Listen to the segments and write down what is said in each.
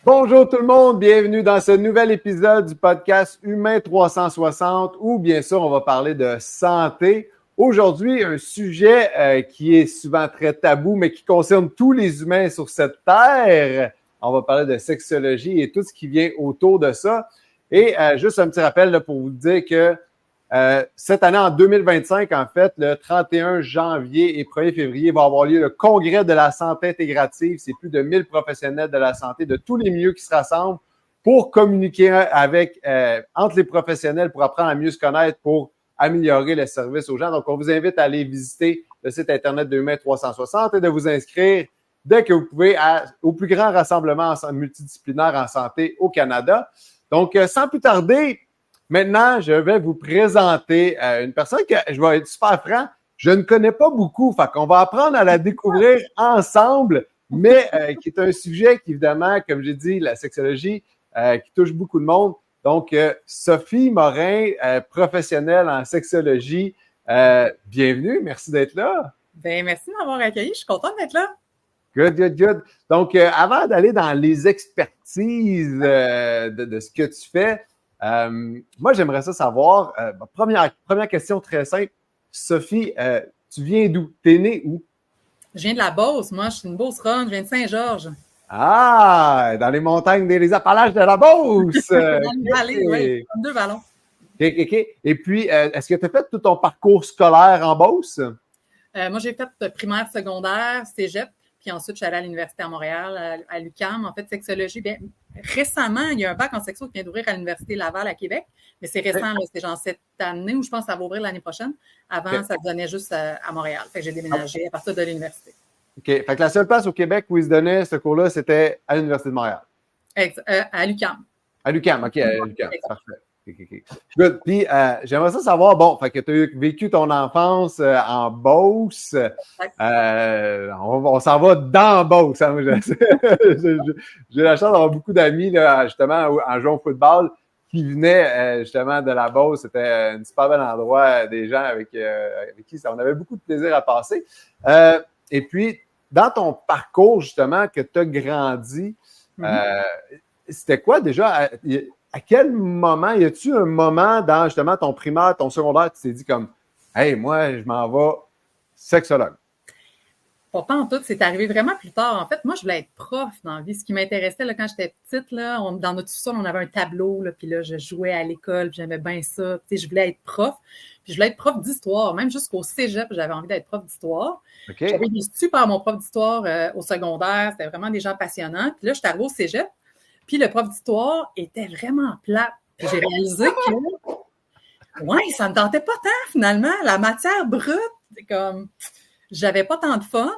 Bonjour tout le monde, bienvenue dans ce nouvel épisode du podcast Humain 360 où bien sûr on va parler de santé. Aujourd'hui, un sujet qui est souvent très tabou mais qui concerne tous les humains sur cette terre. On va parler de sexologie et tout ce qui vient autour de ça. Et juste un petit rappel là, pour vous dire que cette année, en 2025, en fait, le 31 janvier et 1er février, va avoir lieu le congrès de la santé intégrative. C'est plus de 1000 professionnels de la santé de tous les milieux qui se rassemblent pour communiquer avec, entre les professionnels, pour apprendre à mieux se connaître, pour améliorer le service aux gens. Donc, on vous invite à aller visiter le site Internet de Humain 360 et de vous inscrire dès que vous pouvez au plus grand rassemblement multidisciplinaire en santé au Canada. Donc, sans plus tarder, maintenant, je vais vous présenter une personne que, je vais être super franc, je ne connais pas beaucoup. Fait qu'on va apprendre à la découvrir ensemble, mais qui est un sujet qui, évidemment, comme j'ai dit, la sexologie, qui touche beaucoup de monde. Donc, Sophie Morin, professionnelle en sexologie, bienvenue, merci d'être là. Bien, merci de m'avoir accueilli, je suis contente d'être là. Good. Donc, avant d'aller dans les expertises de ce que tu fais, moi, j'aimerais ça savoir. Première question très simple. Sophie, tu viens d'où? T'es née où? Je viens de la Beauce, moi, je suis une Beauceronne, je viens de Saint-Georges. Ah, dans les montagnes des Appalaches de la Beauce! Dans une vallée, oui, comme 2 ballons. OK. Et puis, est-ce que tu as fait tout ton parcours scolaire en Beauce? Moi, j'ai fait primaire, secondaire, cégep, puis ensuite, je suis allée à l'Université à Montréal, à l'UQAM. En fait, sexologie, bien, récemment, il y a un bac en sexo qui vient d'ouvrir à l'Université Laval à Québec, mais c'est récent, là, c'est genre cette année ou je pense que ça va ouvrir l'année prochaine. Avant, ça se donnait juste à Montréal. Fait que j'ai déménagé à partir de l'université. OK. Fait que la seule place au Québec où ils se donnaient ce cours-là, c'était à l'Université de Montréal. À l'UQAM. À l'UQAM, OK, à l'UQAM. Parfait. Okay. Good. Puis, j'aimerais ça savoir, bon, fait que tu as vécu ton enfance en Beauce. On s'en va dans Beauce. Hein? J'ai la chance d'avoir beaucoup d'amis, là, justement, en jouant au football, qui venaient justement de la Beauce. C'était un super bel endroit, des gens avec qui on avait beaucoup de plaisir à passer. Et puis, dans ton parcours, justement, que tu as grandi, c'était quoi déjà? À quel moment, y a-tu un moment dans justement ton primaire, ton secondaire, tu t'es dit comme hey, moi, je m'en vais sexologue? Pourtant, tout, c'est arrivé vraiment plus tard. En fait, moi, je voulais être prof dans la vie. Ce qui m'intéressait là, quand j'étais petite, là, dans notre sous-sol, on avait un tableau, là, puis là, je jouais à l'école, puis j'aimais bien ça. Puis, je voulais être prof. Puis je voulais être prof d'histoire. Même jusqu'au cégep, j'avais envie d'être prof d'histoire. Okay. J'avais des super bons profs d'histoire au secondaire. C'était vraiment des gens passionnants. Puis là, je suis arrivée au cégep. Puis le prof d'histoire était vraiment plat. Puis j'ai réalisé que, ouais, ça me tentait pas tant, finalement. La matière brute, c'est comme, j'avais pas tant de fun.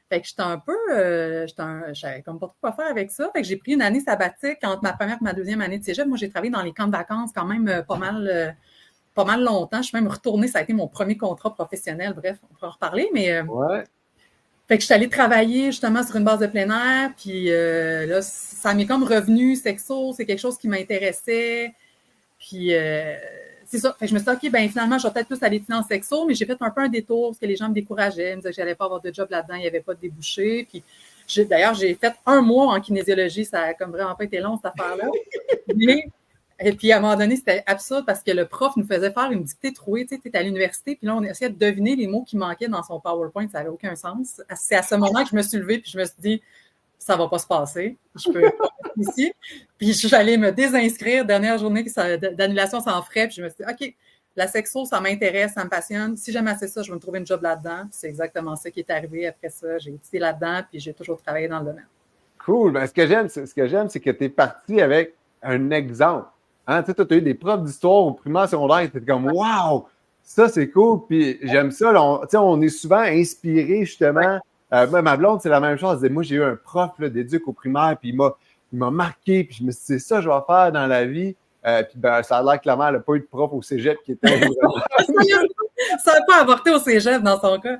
Fait que j'étais un peu, je savais comme pas trop quoi faire avec ça. Fait que j'ai pris une année sabbatique entre ma première et ma deuxième année de cégep. Moi, j'ai travaillé dans les camps de vacances quand même pas mal longtemps. Je suis même retournée, ça a été mon premier contrat professionnel. Bref, on pourra en reparler, mais... Ouais. Fait que je suis allée travailler justement sur une base de plein air, puis là, ça m'est comme revenu sexo, c'est quelque chose qui m'intéressait. Puis c'est ça. Fait que je me suis dit, OK, ben finalement, je vais peut-être plus aller en sexo, mais j'ai fait un peu un détour parce que les gens me décourageaient, ils me disaient que j'allais pas avoir de job là-dedans, il n'y avait pas de débouché. Puis d'ailleurs, j'ai fait 1 mois en kinésiologie, ça a comme vraiment pas été long, cette affaire-là. Et puis, à un moment donné, c'était absurde parce que le prof nous faisait faire une dictée trouée. Tu sais, tu es à l'université, puis là, on essayait de deviner les mots qui manquaient dans son PowerPoint. Ça n'avait aucun sens. C'est à ce moment que je me suis levée, puis je me suis dit, ça va pas se passer. Je peux pas être ici. Puis, j'allais me désinscrire. Dernière journée d'annulation sans frais. Puis, je me suis dit, OK, la sexo, ça m'intéresse, ça me passionne. Si j'aime assez ça, je vais me trouver une job là-dedans. Puis c'est exactement ça qui est arrivé après ça. J'ai étudié là-dedans, puis j'ai toujours travaillé dans le domaine. Cool. Ben, ce que j'aime, c'est que tu es parti avec un exemple. Hein, tu as eu des profs d'histoire au primaire, secondaire, tu étais comme wow, ça c'est cool. Puis j'aime ça. Là, on est souvent inspiré justement. Ma blonde, c'est la même chose. Elle disait, moi, j'ai eu un prof d'éduc au primaire, puis il m'a marqué, puis je me suis dit, c'est ça que je vais faire dans la vie. Puis ben, ça a l'air clairement, elle n'a pas eu de prof au cégep qui était. Ça n'a pas avorté au cégep dans son cas.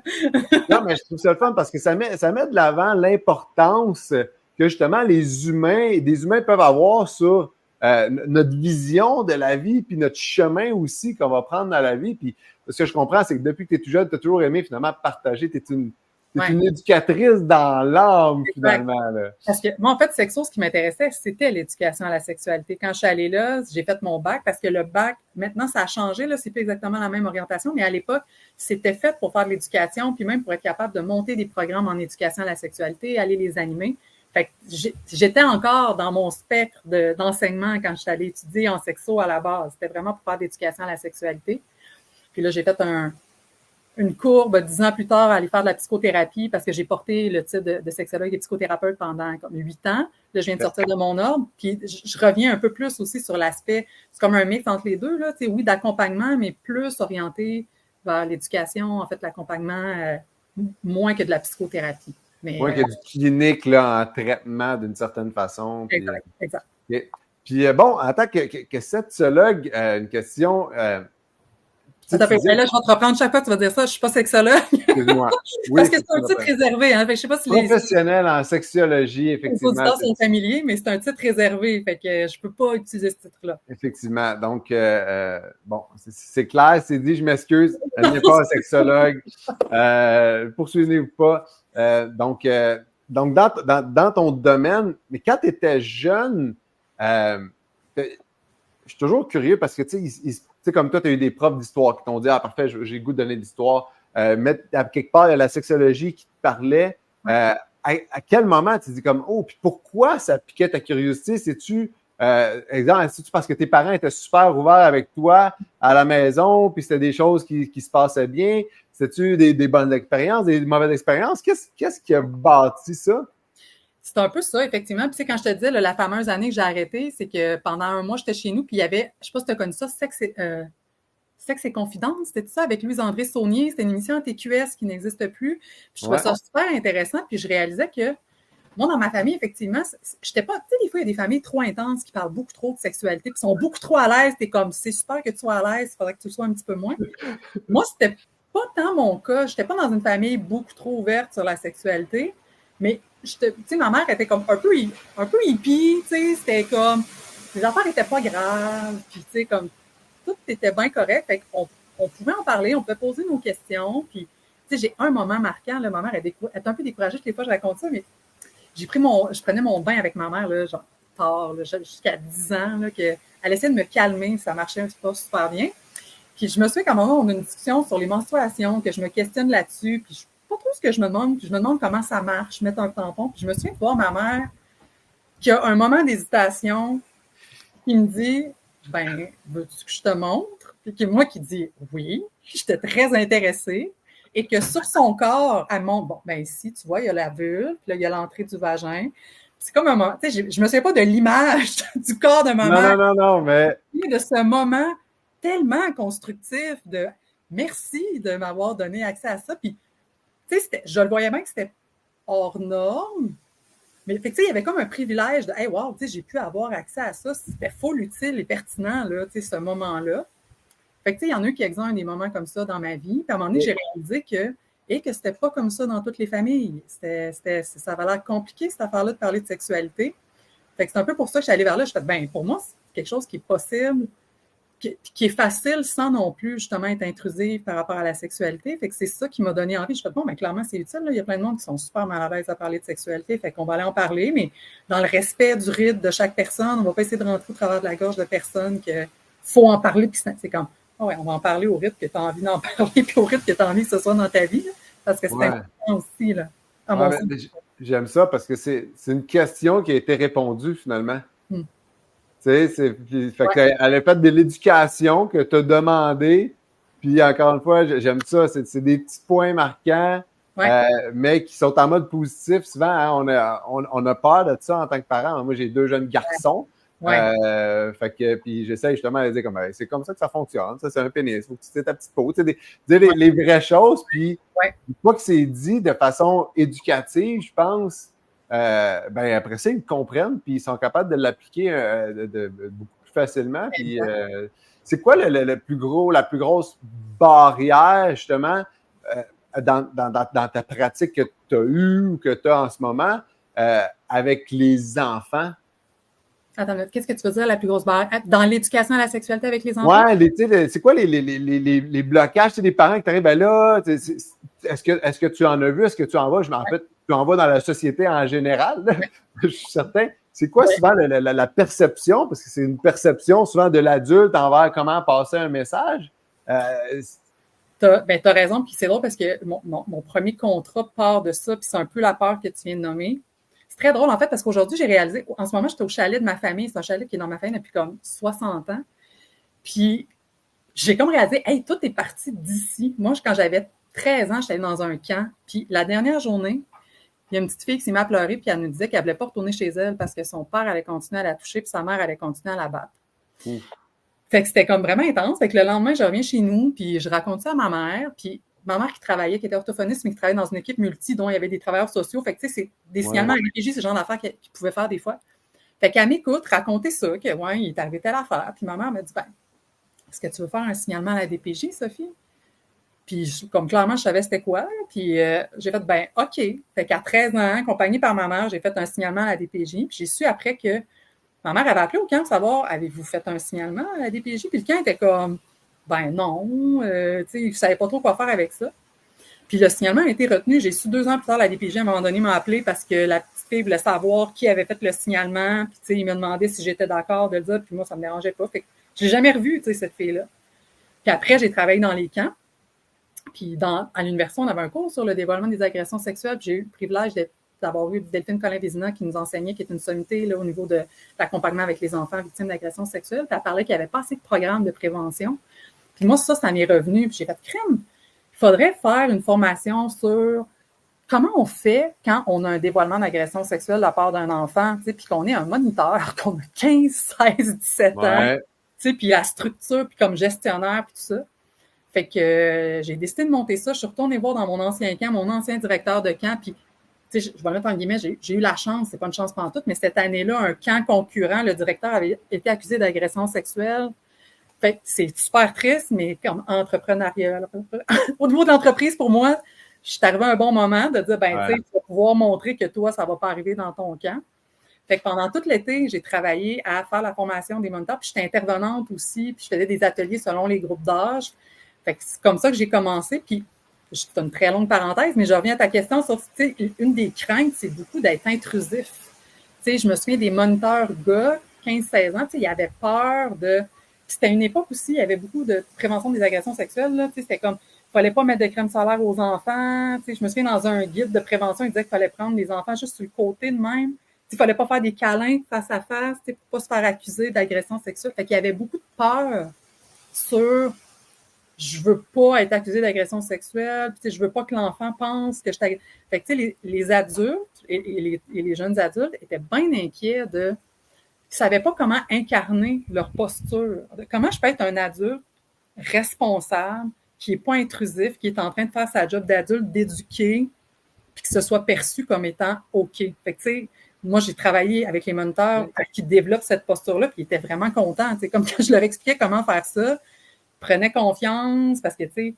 Non, mais je trouve ça le fun parce que ça met de l'avant l'importance que justement des humains peuvent avoir sur notre vision de la vie, puis notre chemin aussi qu'on va prendre dans la vie. Puis ce que je comprends, c'est que depuis que tu es tout jeune, tu as toujours aimé finalement partager. Tu es Ouais. une éducatrice dans l'âme, Exact. finalement. Là. Parce que moi, en fait, Sexo, ce qui m'intéressait, c'était l'éducation à la sexualité. Quand je suis allée là, j'ai fait mon bac parce que le bac, maintenant, ça a changé. Là, c'est plus exactement la même orientation, mais à l'époque, c'était fait pour faire de l'éducation, puis même pour être capable de monter des programmes en éducation à la sexualité, aller les animer. Fait que j'étais encore dans mon spectre d'enseignement quand je suis allée étudier en sexo à la base. C'était vraiment pour faire de l'éducation à la sexualité. Puis là, j'ai fait une courbe 10 ans plus tard à aller faire de la psychothérapie parce que j'ai porté le titre de sexologue et psychothérapeute pendant comme 8 ans. Là, je viens de sortir de mon ordre. Puis je reviens un peu plus aussi sur l'aspect, c'est comme un mix entre les deux, là, tu sais, oui, d'accompagnement, mais plus orienté vers l'éducation, en fait, l'accompagnement, moins que de la psychothérapie. Mais, Moins que du clinique là, en traitement d'une certaine façon. Puis, exact, exact. Puis bon, en tant que sexologue, une question. Là, je vais te reprendre chaque fois que tu vas dire ça. Je ne suis pas sexologue. Excuse-moi. Oui, parce que c'est un titre réservé. Hein? Fait que je sais pas si professionnel en sexologie, effectivement. Les auditeurs sont familiers, mais c'est un titre réservé. Fait que je ne peux pas utiliser ce titre-là. Effectivement. Donc, bon, c'est clair, c'est dit, je m'excuse. Elle n'est pas un sexologue. Poursuivez-vous pas. Donc, dans ton domaine, mais quand tu étais jeune, je suis toujours curieux parce que, tu sais, comme toi, tu as eu des profs d'histoire qui t'ont dit, ah, parfait, j'ai le goût de donner de l'histoire. Mais à quelque part, il y a la sexologie qui te parlait. À quel moment tu te dis comme, oh, puis pourquoi ça piquait ta curiosité? C'est-tu, exemple, c'est-tu parce que tes parents étaient super ouverts avec toi à la maison, puis c'était des choses qui se passaient bien? C'était-tu des bonnes expériences, des mauvaises expériences? Qu'est-ce qui a bâti ça? C'est un peu ça, effectivement. Puis, quand je te disais, là, la fameuse année que j'ai arrêté, c'est que pendant un mois, j'étais chez nous, puis il y avait, je sais pas si tu as connu ça, Sexe et Confidence, c'était ça, avec Louise-André Saunier. C'était une émission à TQS qui n'existe plus. Puis, je trouvais ça super intéressant, puis je réalisais que moi, dans ma famille, effectivement, j'étais pas, tu sais, des fois, il y a des familles trop intenses qui parlent beaucoup trop de sexualité, puis sont beaucoup trop à l'aise. T'es comme, c'est super que tu sois à l'aise, il faudrait que tu le sois un petit peu moins. Moi, c'était pas tant mon cas. J'étais pas dans une famille beaucoup trop ouverte sur la sexualité, mais tu sais, ma mère était comme un peu hippie, tu sais, c'était comme, les affaires étaient pas graves, puis tu sais, comme, tout était bien correct, fait qu'on pouvait en parler, on pouvait poser nos questions, puis tu sais, j'ai un moment marquant, là, ma mère, elle était un peu découragée, des fois, je raconte ça, mais je prenais mon bain avec ma mère, là, genre, tard, là, jusqu'à 10 ans, là, elle essayait de me calmer, ça marchait pas super bien. Puis je me souviens qu'à un moment, on a une discussion sur les menstruations, que je me questionne là-dessus, puis je sais pas trop ce que je me demande, puis je me demande comment ça marche, mettre un tampon, puis je me souviens de voir ma mère qui a un moment d'hésitation, qui me dit, ben, veux-tu que je te montre? Puis moi qui dis oui, j'étais très intéressée, et que sur son corps, elle montre, bon, ben ici, tu vois, il y a la vulve, puis là, il y a l'entrée du vagin. C'est comme un moment, tu sais, je me souviens pas de l'image du corps de ma mère. Non, mais... De ce moment tellement constructif de merci de m'avoir donné accès à ça. Puis, tu sais, je le voyais bien que c'était hors norme, mais fait que, il y avait comme un privilège de hey, wow, tu sais, j'ai pu avoir accès à ça. C'était full utile et pertinent, là, tu sais, ce moment-là. Fait que, tu sais, il y en a eu qui ont des moments comme ça dans ma vie. Puis, à un moment donné, j'ai réalisé que c'était pas comme ça dans toutes les familles. Ça avait l'air compliqué, cette affaire-là, de parler de sexualité. Fait que c'est un peu pour ça que je suis allée vers là. Je fais, ben, pour moi, c'est quelque chose qui est possible, qui est facile sans non plus, justement, être intrusive par rapport à la sexualité. Fait que c'est ça qui m'a donné envie. Je fais, bon, ben, clairement, c'est utile. Là. Il y a plein de monde qui sont super mal à l'aise à parler de sexualité. Fait qu'on va aller en parler, mais dans le respect du rythme de chaque personne, on va pas essayer de rentrer au travers de la gorge de personne qu'il faut en parler. Puis c'est comme, oh ouais, on va en parler au rythme que tu as envie d'en parler, puis au rythme que tu as envie que ce soit dans ta vie. Là, parce que c'est important aussi, là. J'aime ça parce que c'est une question qui a été répondue, finalement. Tu sais, elle a fait de l'éducation que tu as demandé. Puis encore une fois, j'aime ça. C'est des petits points marquants, mais qui sont en mode positif. Souvent, hein, on a peur de ça en tant que parent. Moi, j'ai 2 jeunes garçons. Fait que puis j'essaie justement de dire comme c'est comme ça que ça fonctionne. Ça, c'est un pénis. Faut que tu sais ta petite peau. Tu sais, dire les vraies choses. Puis une fois que c'est dit de façon éducative, je pense. Ben après ça, ils le comprennent puis ils sont capables de l'appliquer beaucoup plus facilement. Puis c'est quoi la plus grosse barrière, justement, dans ta pratique que tu as eue ou que tu as en ce moment avec les enfants? Attends, qu'est-ce que tu veux dire, la plus grosse barrière? Dans l'éducation à la sexualité avec les enfants? Ouais, c'est quoi les blocages? Tu sais, des parents qui t'arrivent, ben là, est-ce que tu en as vu? Est-ce que tu en vois? En fait, tu en vois dans la société en général, là. Je suis certain. C'est quoi souvent la perception? Parce que c'est une perception souvent de l'adulte envers comment passer un message. T'as raison, puis c'est drôle parce que mon premier contrat part de ça, puis c'est un peu la peur que tu viens de nommer. C'est très drôle, en fait, parce qu'aujourd'hui, j'ai réalisé, en ce moment, j'étais au chalet de ma famille. C'est un chalet qui est dans ma famille depuis comme 60 ans. Puis, j'ai comme réalisé, hey, tout est parti d'ici. Moi, quand j'avais 13 ans, j'étais dans un camp. Puis, la dernière journée, il y a une petite fille qui s'est mise à pleurer, puis elle nous disait qu'elle ne voulait pas retourner chez elle parce que son père allait continuer à la toucher, puis sa mère allait continuer à la battre. Fait que c'était comme vraiment intense. Fait que le lendemain, je reviens chez nous, puis je raconte ça à ma mère, puis ma mère qui travaillait, qui était orthophoniste, mais qui travaillait dans une équipe multi dont il y avait des travailleurs sociaux. Fait que, tu sais, c'est des signalements à l'IPJ, c'est le genre d'affaires qu'ils pouvaient faire des fois. Fait qu'elle m'écoute raconter ça, que, ouais, il est arrivé telle affaire. Puis ma mère m'a dit, ben, est-ce que tu veux faire un signalement à la DPJ, Sophie? Puis, comme clairement, je savais c'était quoi. Puis, j'ai fait, ben, OK. Fait qu'à 13 ans, accompagnée par ma mère, j'ai fait un signalement à la DPJ. Puis, j'ai su après que ma mère avait appelé au camp pour savoir, avez-vous fait un signalement à la DPJ? Puis, le camp était comme, ben non. Tu sais, il ne savait pas trop quoi faire avec ça. Puis, le signalement a été retenu. J'ai su 2 ans plus tard, la DPJ, à un moment donné, m'a appelé parce que la petite fille voulait savoir qui avait fait le signalement. Puis, tu sais, il me demandait si j'étais d'accord de le dire. Puis, moi, ça ne me dérangeait pas. Fait que je l'ai jamais revue, tu sais, cette fille-là. Puis après, j'ai travaillé dans les camps. Puis à l'université, on avait un cours sur le dévoilement des agressions sexuelles. Puis j'ai eu le privilège d'avoir eu Delphine Collin-Vézina qui nous enseignait, qui est une sommité là, au niveau de l'accompagnement avec les enfants victimes d'agressions sexuelles. Puis elle parlait qu'il n'y avait pas assez de programmes de prévention. Puis moi, ça m'est revenu. Puis j'ai fait crème. Il faudrait faire une formation sur comment on fait quand on a un dévoilement d'agression sexuelle de la part d'un enfant, puis qu'on est un moniteur, qu'on a 15, 16, 17 ans, puis la structure, puis comme gestionnaire, puis tout ça. Fait que j'ai décidé de monter ça. Je suis retournée voir dans mon ancien camp, mon ancien directeur de camp, puis je vais mettre en guillemets, j'ai eu la chance, c'est pas une chance pantoute, mais cette année-là, un camp concurrent, le directeur avait été accusé d'agression sexuelle. Fait que c'est super triste, mais comme entrepreneurial. Au niveau de l'entreprise, pour moi, je suis arrivée à un bon moment de dire, ben, tu sais, tu vas pouvoir montrer que toi, ça va pas arriver dans ton camp. Fait que pendant tout l'été, j'ai travaillé à faire la formation des moniteurs, puis j'étais intervenante aussi, puis je faisais des ateliers selon les groupes d'âge. Fait que c'est comme ça que j'ai commencé, puis c'est une très longue parenthèse, mais je reviens à ta question sur, tu sais, une des craintes, c'est beaucoup d'être intrusif. Tu sais, je me souviens des moniteurs gars, 15-16 ans, tu sais, ils avaient peur de... C'était une époque aussi, il y avait beaucoup de prévention des agressions sexuelles, là, tu sais, c'était comme, il fallait pas mettre de crème solaire aux enfants, tu sais, je me souviens dans un guide de prévention, il disait qu'il fallait prendre les enfants juste sur le côté de même, tu sais, il fallait pas faire des câlins face à face, tu sais, pour pas se faire accuser d'agression sexuelle, fait qu'il y avait beaucoup de peur sur je veux pas être accusée d'agression sexuelle, puis je veux pas que l'enfant pense que je t'agresse. Fait que, tu sais, les adultes et les jeunes adultes étaient bien inquiets ils savaient pas comment incarner leur posture. Comment je peux être un adulte responsable, qui est pas intrusif, qui est en train de faire sa job d'adulte, d'éduquer, puis que ce soit perçu comme étant OK. Fait que, tu sais, moi, j'ai travaillé avec les moniteurs qui développent cette posture-là, puis ils étaient vraiment contents. Tu sais, comme quand je leur expliquais comment faire ça, prenaient confiance parce que, tu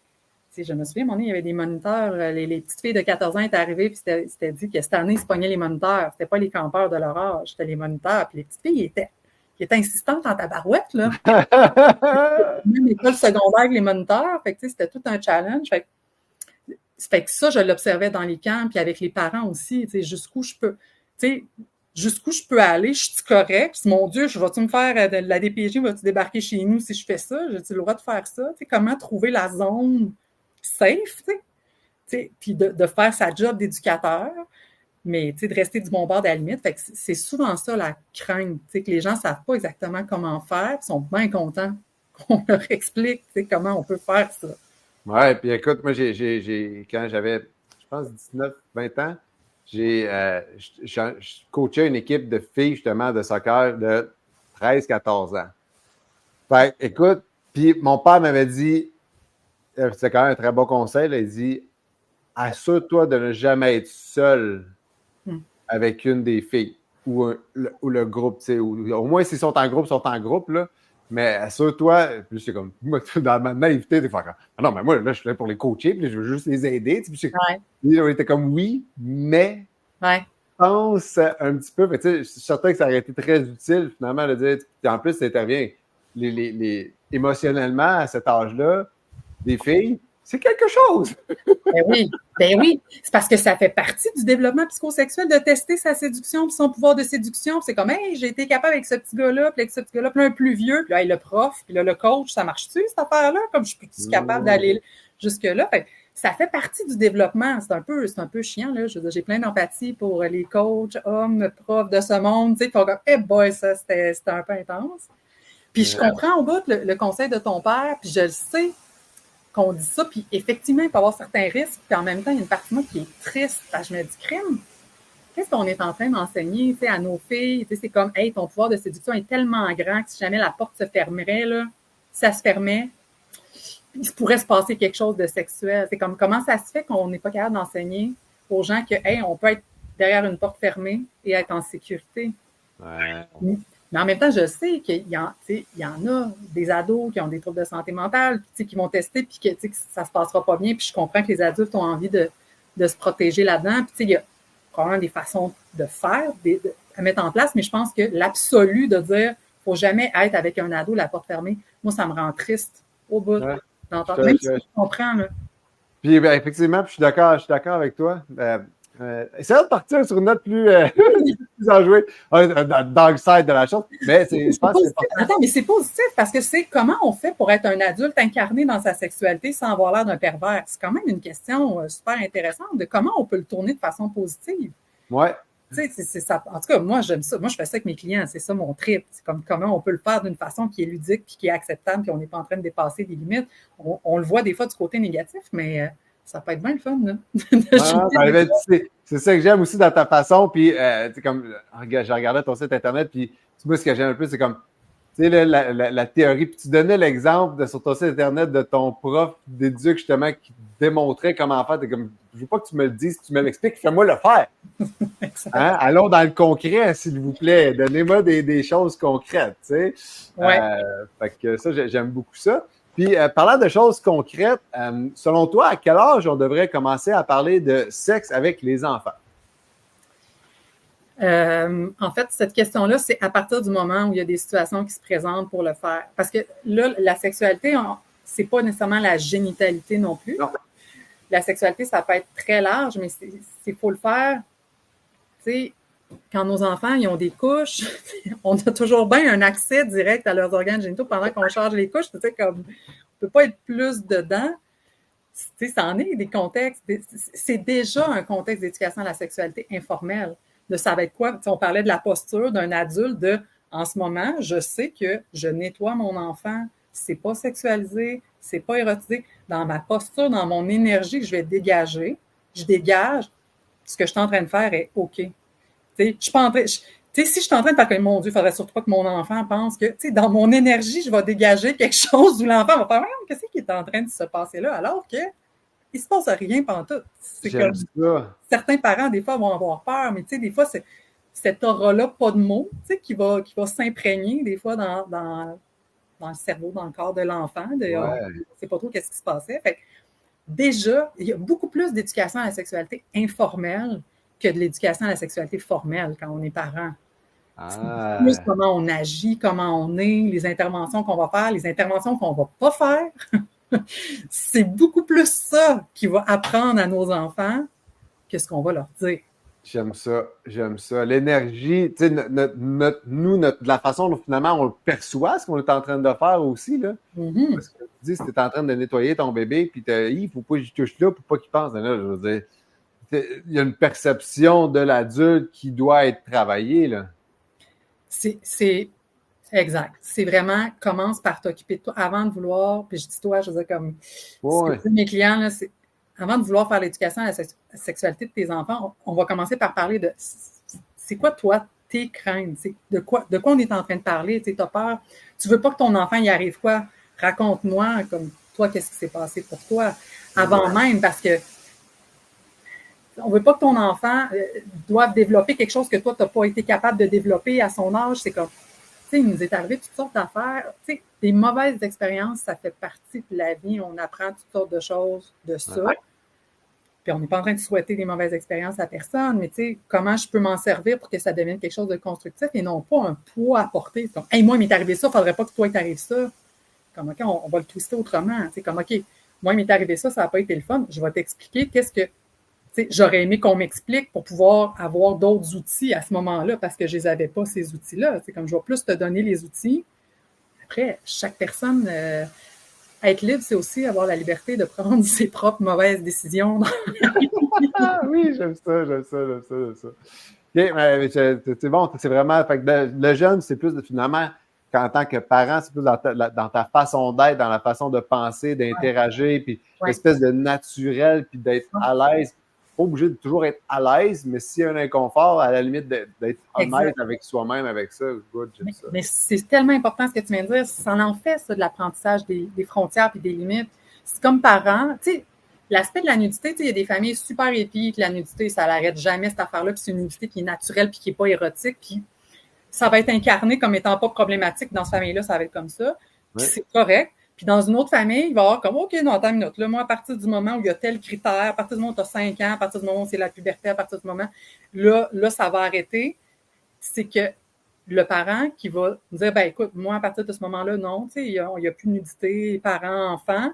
sais, je me souviens, à un moment donné, il y avait des moniteurs, les petites filles de 14 ans étaient arrivées, puis c'était dit que cette année, ils se pognaient les moniteurs. C'était pas les campeurs de leur âge, c'était les moniteurs. Puis les petites filles, ils étaient insistantes en tabarouette, là. Même l'école secondaire, les moniteurs, fait que, tu sais, c'était tout un challenge. Fait que ça, je l'observais dans les camps, puis avec les parents aussi, tu sais, jusqu'où je peux aller, je suis correct, puis mon Dieu, vas-tu me faire de la DPJ, vas-tu débarquer chez nous si je fais ça? J'ai-tu le droit de faire ça? Tu sais, comment trouver la zone safe, tu sais, puis de faire sa job d'éducateur, mais tu sais, de rester du bon bord de la limite. Fait que c'est souvent ça la crainte, tu sais, que les gens ne savent pas exactement comment faire, puis sont bien contents qu'on leur explique, tu sais, comment on peut faire ça. Ouais, puis écoute, moi, quand j'avais, je pense, 19-20 ans, je coachais une équipe de filles, justement, de soccer de 13-14 ans. Fait écoute, puis mon père m'avait dit, c'est quand même un très bon conseil, là, il dit, assure-toi de ne jamais être seul avec une des filles ou le groupe, tu sais, au moins s'ils sont en groupe, là. Mais assure-toi, puis c'est comme, moi, dans ma naïveté, des fois, non, mais moi, là, je suis là pour les coacher, puis je veux juste les aider. Puis on était comme, oui, mais pense un petit peu, mais tu sais, je suis certain que ça aurait été très utile, finalement, de dire, puis en plus, ça intervient émotionnellement à cet âge-là, des filles, c'est quelque chose. Ben oui. C'est parce que ça fait partie du développement psychosexuel de tester sa séduction, puis son pouvoir de séduction. Puis c'est comme, hey, j'ai été capable avec ce petit gars-là, puis avec ce petit gars-là, puis là, un plus vieux, puis là, le prof, puis là, le coach, ça marche-tu, cette affaire-là? Comme je suis capable d'aller jusque-là. Fait, ça fait partie du développement. C'est un peu chiant, là. Je veux dire, j'ai plein d'empathie pour les coachs, hommes, profs de ce monde, tu sais, qui font comme, hey boy, ça, c'était un peu intense. Puis je comprends au bout le conseil de ton père, puis je le sais qu'on dit ça, puis effectivement, il peut y avoir certains risques, puis en même temps, il y a une partie de moi qui est triste, parce que je me dis, crime, qu'est-ce qu'on est en train d'enseigner, tu sais, à nos filles, tu sais, c'est comme, hey, ton pouvoir de séduction est tellement grand que si jamais la porte se fermerait, là, ça se fermait, il pourrait se passer quelque chose de sexuel. C'est comme, comment ça se fait qu'on n'est pas capable d'enseigner aux gens que, hey, on peut être derrière une porte fermée et être en sécurité. Ouais. Mais en même temps, je sais qu'il y en a des ados qui ont des troubles de santé mentale, qui vont tester, puis que ça se passera pas bien. Puis je comprends que les adultes ont envie de se protéger là-dedans. Puis il y a probablement des façons de faire, à mettre en place, mais je pense que l'absolu de dire faut jamais être avec un ado la porte fermée, moi, ça me rend triste au bout d'entendre. Même si je comprends. Là. Puis effectivement, puis je suis d'accord avec toi. Essayons de partir sur une note plus enjouée, dark side de la chose. Mais je pense que c'est important. Attends, mais c'est positif parce que c'est comment on fait pour être un adulte incarné dans sa sexualité sans avoir l'air d'un pervers. C'est quand même une question super intéressante de comment on peut le tourner de façon positive. Ouais. Tu sais, c'est ça. En tout cas, moi, j'aime ça. Moi, je fais ça avec mes clients. C'est ça mon trip. C'est comme comment on peut le faire d'une façon qui est ludique puis qui est acceptable puis on n'est pas en train de dépasser des limites. On le voit des fois du côté négatif, mais ça peut être bien le fun, là. C'est ça que j'aime aussi dans ta façon. Puis, comme, je regardais ton site Internet, puis moi, ce que j'aime un peu, c'est comme, tu sais, la théorie. Puis tu donnais l'exemple sur ton site Internet de ton prof d'éduc, justement, qui démontrait comment faire. T'es comme, je veux pas que tu me le dises, que tu me l'expliques, fais-moi le faire. Hein? Allons dans le concret, s'il vous plaît. Donnez-moi des choses concrètes, tu sais. Ouais. Fait que ça, j'aime beaucoup ça. Puis, parlant de choses concrètes, selon toi, à quel âge on devrait commencer à parler de sexe avec les enfants? En fait, cette question-là, c'est à partir du moment où il y a des situations qui se présentent pour le faire. Parce que là, la sexualité, c'est pas nécessairement la génitalité non plus. Non. La sexualité, ça peut être très large, mais c'est faut le faire. Tu sais, quand nos enfants ils ont des couches, on a toujours bien un accès direct à leurs organes génitaux pendant qu'on charge les couches. Tu sais, comme on peut pas être plus dedans. Tu sais, ça en est des contextes. C'est déjà un contexte d'éducation à la sexualité informelle. De ça va être quoi? Tu sais, on parlait de la posture d'un adulte en ce moment, je sais que je nettoie mon enfant, c'est pas sexualisé, c'est pas érotisé. Dans ma posture, dans mon énergie que je vais dégager, je dégage. Ce que je suis en train de faire est OK. Tu sais, je suis pas en train... si je suis en train de faire que, mon Dieu, il faudrait surtout pas que mon enfant pense que, tu sais, dans mon énergie, je vais dégager quelque chose où l'enfant va faire, qu'est-ce qui est en train de se passer là? Alors que il se passe rien pantoute. C'est J'aime comme ça. certains parents, des fois, vont avoir peur, mais tu sais, des fois, c'est cette aura-là, pas de mots, tu sais, qui va s'imprégner, des fois, dans le cerveau, dans le corps de l'enfant. On ne sait pas trop qu'est-ce qui se passait. Fait que, déjà, il y a beaucoup plus d'éducation à la sexualité informelle que de l'éducation à la sexualité formelle quand on est parent. C'est plus comment on agit, comment on est, les interventions qu'on va faire, les interventions qu'on va pas faire. C'est beaucoup plus ça qui va apprendre à nos enfants que ce qu'on va leur dire. J'aime ça. L'énergie, tu sais, la façon dont finalement on le perçoit, ce qu'on est en train de faire aussi, là. Mm-hmm. Parce que tu dis, si tu es en train de nettoyer ton bébé, puis il faut pas que je touche là pour pas qu'il pense. Là, je veux dire, il y a une perception de l'adulte qui doit être travaillée, là. C'est exact. C'est vraiment, commence par t'occuper de toi avant de vouloir, puis je dis toi, je veux dire comme, ce que je dis mes clients, là, c'est avant de vouloir faire l'éducation à la sexualité de tes enfants, on va commencer par parler de c'est quoi toi tes craintes, de quoi on est en train de parler, tu as peur, tu veux pas que ton enfant y arrive quoi, raconte-moi comme toi qu'est-ce qui s'est passé pour toi avant même, parce que on veut pas que ton enfant doive développer quelque chose que toi t'as pas été capable de développer à son âge. C'est comme, tu sais, il nous est arrivé toutes sortes d'affaires, tu sais, des mauvaises expériences, ça fait partie de la vie, on apprend toutes sortes de choses de ça. Puis on n'est pas en train de souhaiter des mauvaises expériences à personne, mais tu sais, comment je peux m'en servir pour que ça devienne quelque chose de constructif et non pas un poids à porter. C'est comme, hey, moi, il m'est arrivé ça, il ne faudrait pas que toi, il t'arrive ça. Comme, OK, on va le twister autrement. C'est comme, OK, moi, il m'est arrivé ça n'a pas été le fun. Je vais t'expliquer qu'est-ce que, tu sais, j'aurais aimé qu'on m'explique pour pouvoir avoir d'autres outils à ce moment-là parce que je les avais pas, ces outils-là. C'est comme je vais plus te donner les outils. Après, chaque personne, être libre, c'est aussi avoir la liberté de prendre ses propres mauvaises décisions. Ah oui, j'aime ça, j'aime ça, j'aime ça, j'aime ça. OK, mais c'est bon, c'est vraiment. Fait que le jeune, c'est plus finalement, qu'en tant que parent, c'est plus dans ta façon d'être, dans la façon de penser, d'interagir, puis l'espèce de naturel, puis d'être à l'aise. Pas obligé de toujours être à l'aise, mais s'il y a un inconfort, à la limite d'être honnête avec soi-même, avec ça, good, j'aime ça. Mais c'est tellement important ce que tu viens de dire. Ça en fait, ça, de l'apprentissage des frontières et des limites. C'est comme parent, tu sais, l'aspect de la nudité, tu sais, il y a des familles super épies que la nudité, ça n'arrête jamais, cette affaire-là, puis c'est une nudité qui est naturelle puis qui n'est pas érotique, puis ça va être incarné comme étant pas problématique dans cette famille-là, ça va être comme ça. Puis c'est correct. Puis dans une autre famille, il va y avoir comme, OK, non, attends une minute. Là, moi, à partir du moment où il y a tel critère, à partir du moment où tu as 5 ans, à partir du moment où c'est la puberté, à partir du moment, là, ça va arrêter. C'est que le parent qui va dire, ben écoute, moi, à partir de ce moment-là, non, tu sais, il y a plus de nudité, parents, enfants.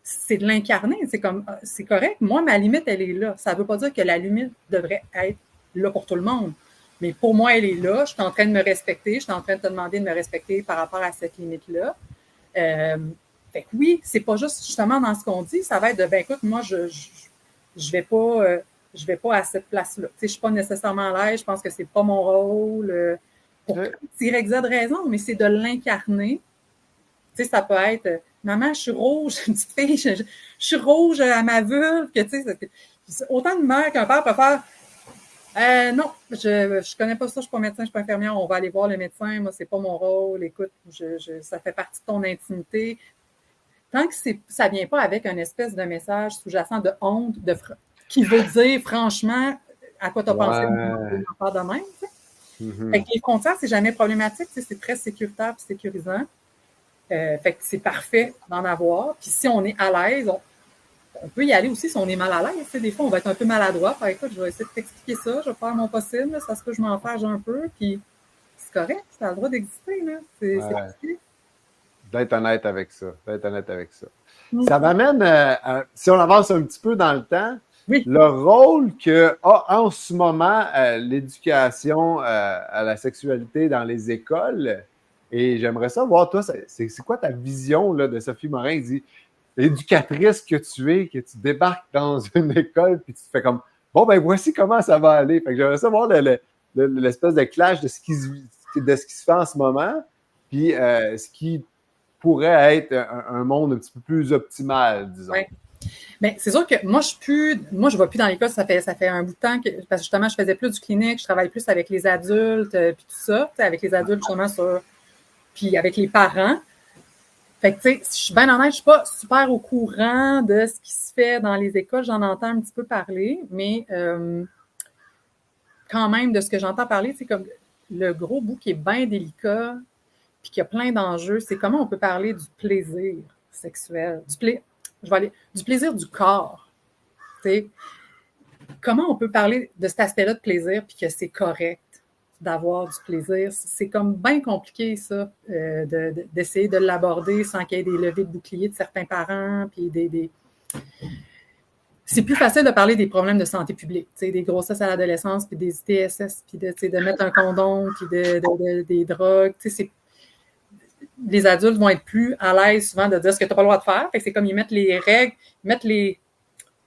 C'est de l'incarner. C'est comme, c'est correct. Moi, ma limite, elle est là. Ça ne veut pas dire que la limite devrait être là pour tout le monde. Mais pour moi, elle est là. Je suis en train de me respecter. Je suis en train de te demander de me respecter par rapport à cette limite-là. Fait que oui, c'est pas juste justement dans ce qu'on dit. Ça va être de, ben écoute, moi, je vais pas à cette place-là. Tu sais, je suis pas nécessairement à l'aise. Je pense que c'est pas mon rôle. Pour tirer Z raison, mais c'est de l'incarner. Tu sais, ça peut être, maman, je suis rouge, une petite fille, je suis rouge à ma vulve, que tu sais, autant de mère qu'un père peut faire. Non, je connais pas ça, je suis pas médecin, je suis pas infirmière, on va aller voir le médecin, moi, c'est pas mon rôle, écoute, ça fait partie de ton intimité. Tant que ça vient pas avec une espèce de message sous-jacent de honte, qui veut dire, franchement, à quoi tu as pensé de faire de même, tu sais. Fait que les frontières, c'est jamais problématique, tu sais, c'est très sécuritaire et sécurisant. Fait que c'est parfait d'en avoir. Puis si on est à l'aise, on peut y aller aussi si on est mal à l'aise. Tu sais, des fois, on va être un peu maladroit. Fait, écoute, je vais essayer de t'expliquer ça, je vais faire mon possible. Là, ça se peut que je m'en fâche un peu. Puis c'est correct, ça a le droit d'exister. Là. C'est d'être honnête avec ça. Ça m'amène, si on avance un petit peu dans le temps, le rôle que a en ce moment l'éducation à la sexualité dans les écoles. Et j'aimerais savoir, toi, c'est quoi ta vision là, de Sophie Morin? Il dit, l'éducatrice que tu es, que tu débarques dans une école, puis tu te fais comme, bon, ben voici comment ça va aller. Fait que j'aimerais savoir l'espèce de clash de ce qui se fait en ce moment, puis ce qui pourrait être un monde un petit peu plus optimal, disons. Ouais. Mais c'est sûr que moi, je vais plus dans l'école, ça fait un bout de temps parce que justement, je faisais plus du clinique, je travaille plus avec les adultes, puis tout ça, avec les adultes justement puis avec les parents. Fait que, tu sais, je suis bien honnête, je suis pas super au courant de ce qui se fait dans les écoles, j'en entends un petit peu parler, mais quand même, de ce que j'entends parler, c'est comme le gros bout qui est bien délicat, puis qui a plein d'enjeux, c'est comment on peut parler du plaisir sexuel, du plaisir du corps. Tu sais, comment on peut parler de cet aspect-là de plaisir, puis que c'est correct d'avoir du plaisir. C'est comme bien compliqué, ça, d'essayer de l'aborder sans qu'il y ait des levées de boucliers de certains parents, puis c'est plus facile de parler des problèmes de santé publique, tu sais, des grossesses à l'adolescence, puis des ITSS, puis de mettre un condom, puis des drogues, tu sais, les adultes vont être plus à l'aise souvent de dire ce que tu n'as pas le droit de faire. Fait que c'est comme ils mettent les règles, ils mettent les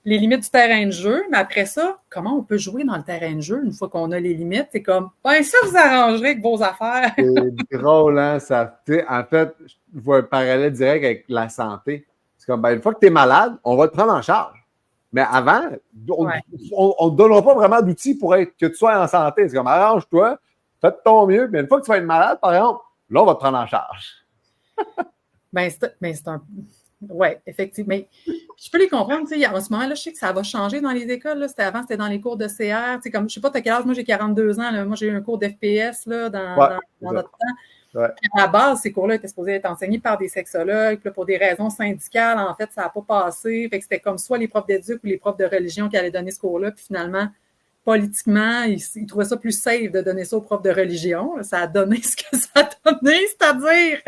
limites du terrain de jeu, mais après ça, comment on peut jouer dans le terrain de jeu une fois qu'on a les limites? C'est comme, ben ça, vous arrangerez avec vos affaires. C'est drôle, hein? Ça, en fait, je vois un parallèle direct avec la santé. C'est comme, ben, une fois que tu es malade, on va te prendre en charge. Mais avant, on ne te donnera pas vraiment d'outils pour que tu sois en santé. C'est comme, arrange-toi, fais de ton mieux, mais une fois que tu vas être malade, par exemple, là, on va te prendre en charge. c'est un... Oui, effectivement. Mais je peux les comprendre. Tu sais, en ce moment-là, je sais que ça va changer dans les écoles. Là. Avant, c'était dans les cours de CR. Tu sais, comme, je ne sais pas, tu as quel âge? Moi, j'ai 42 ans. Là. Moi, j'ai eu un cours d'FPS là, dans notre temps. Ouais. À la base, ces cours-là étaient supposés être enseignés par des sexologues. Puis là, pour des raisons syndicales, en fait, ça n'a pas passé. Fait que c'était comme soit les profs d'éduc ou les profs de religion qui allaient donner ce cours-là. Puis finalement, politiquement, ils trouvaient ça plus safe de donner ça aux profs de religion. Ça a donné ce que ça a donné, c'est-à-dire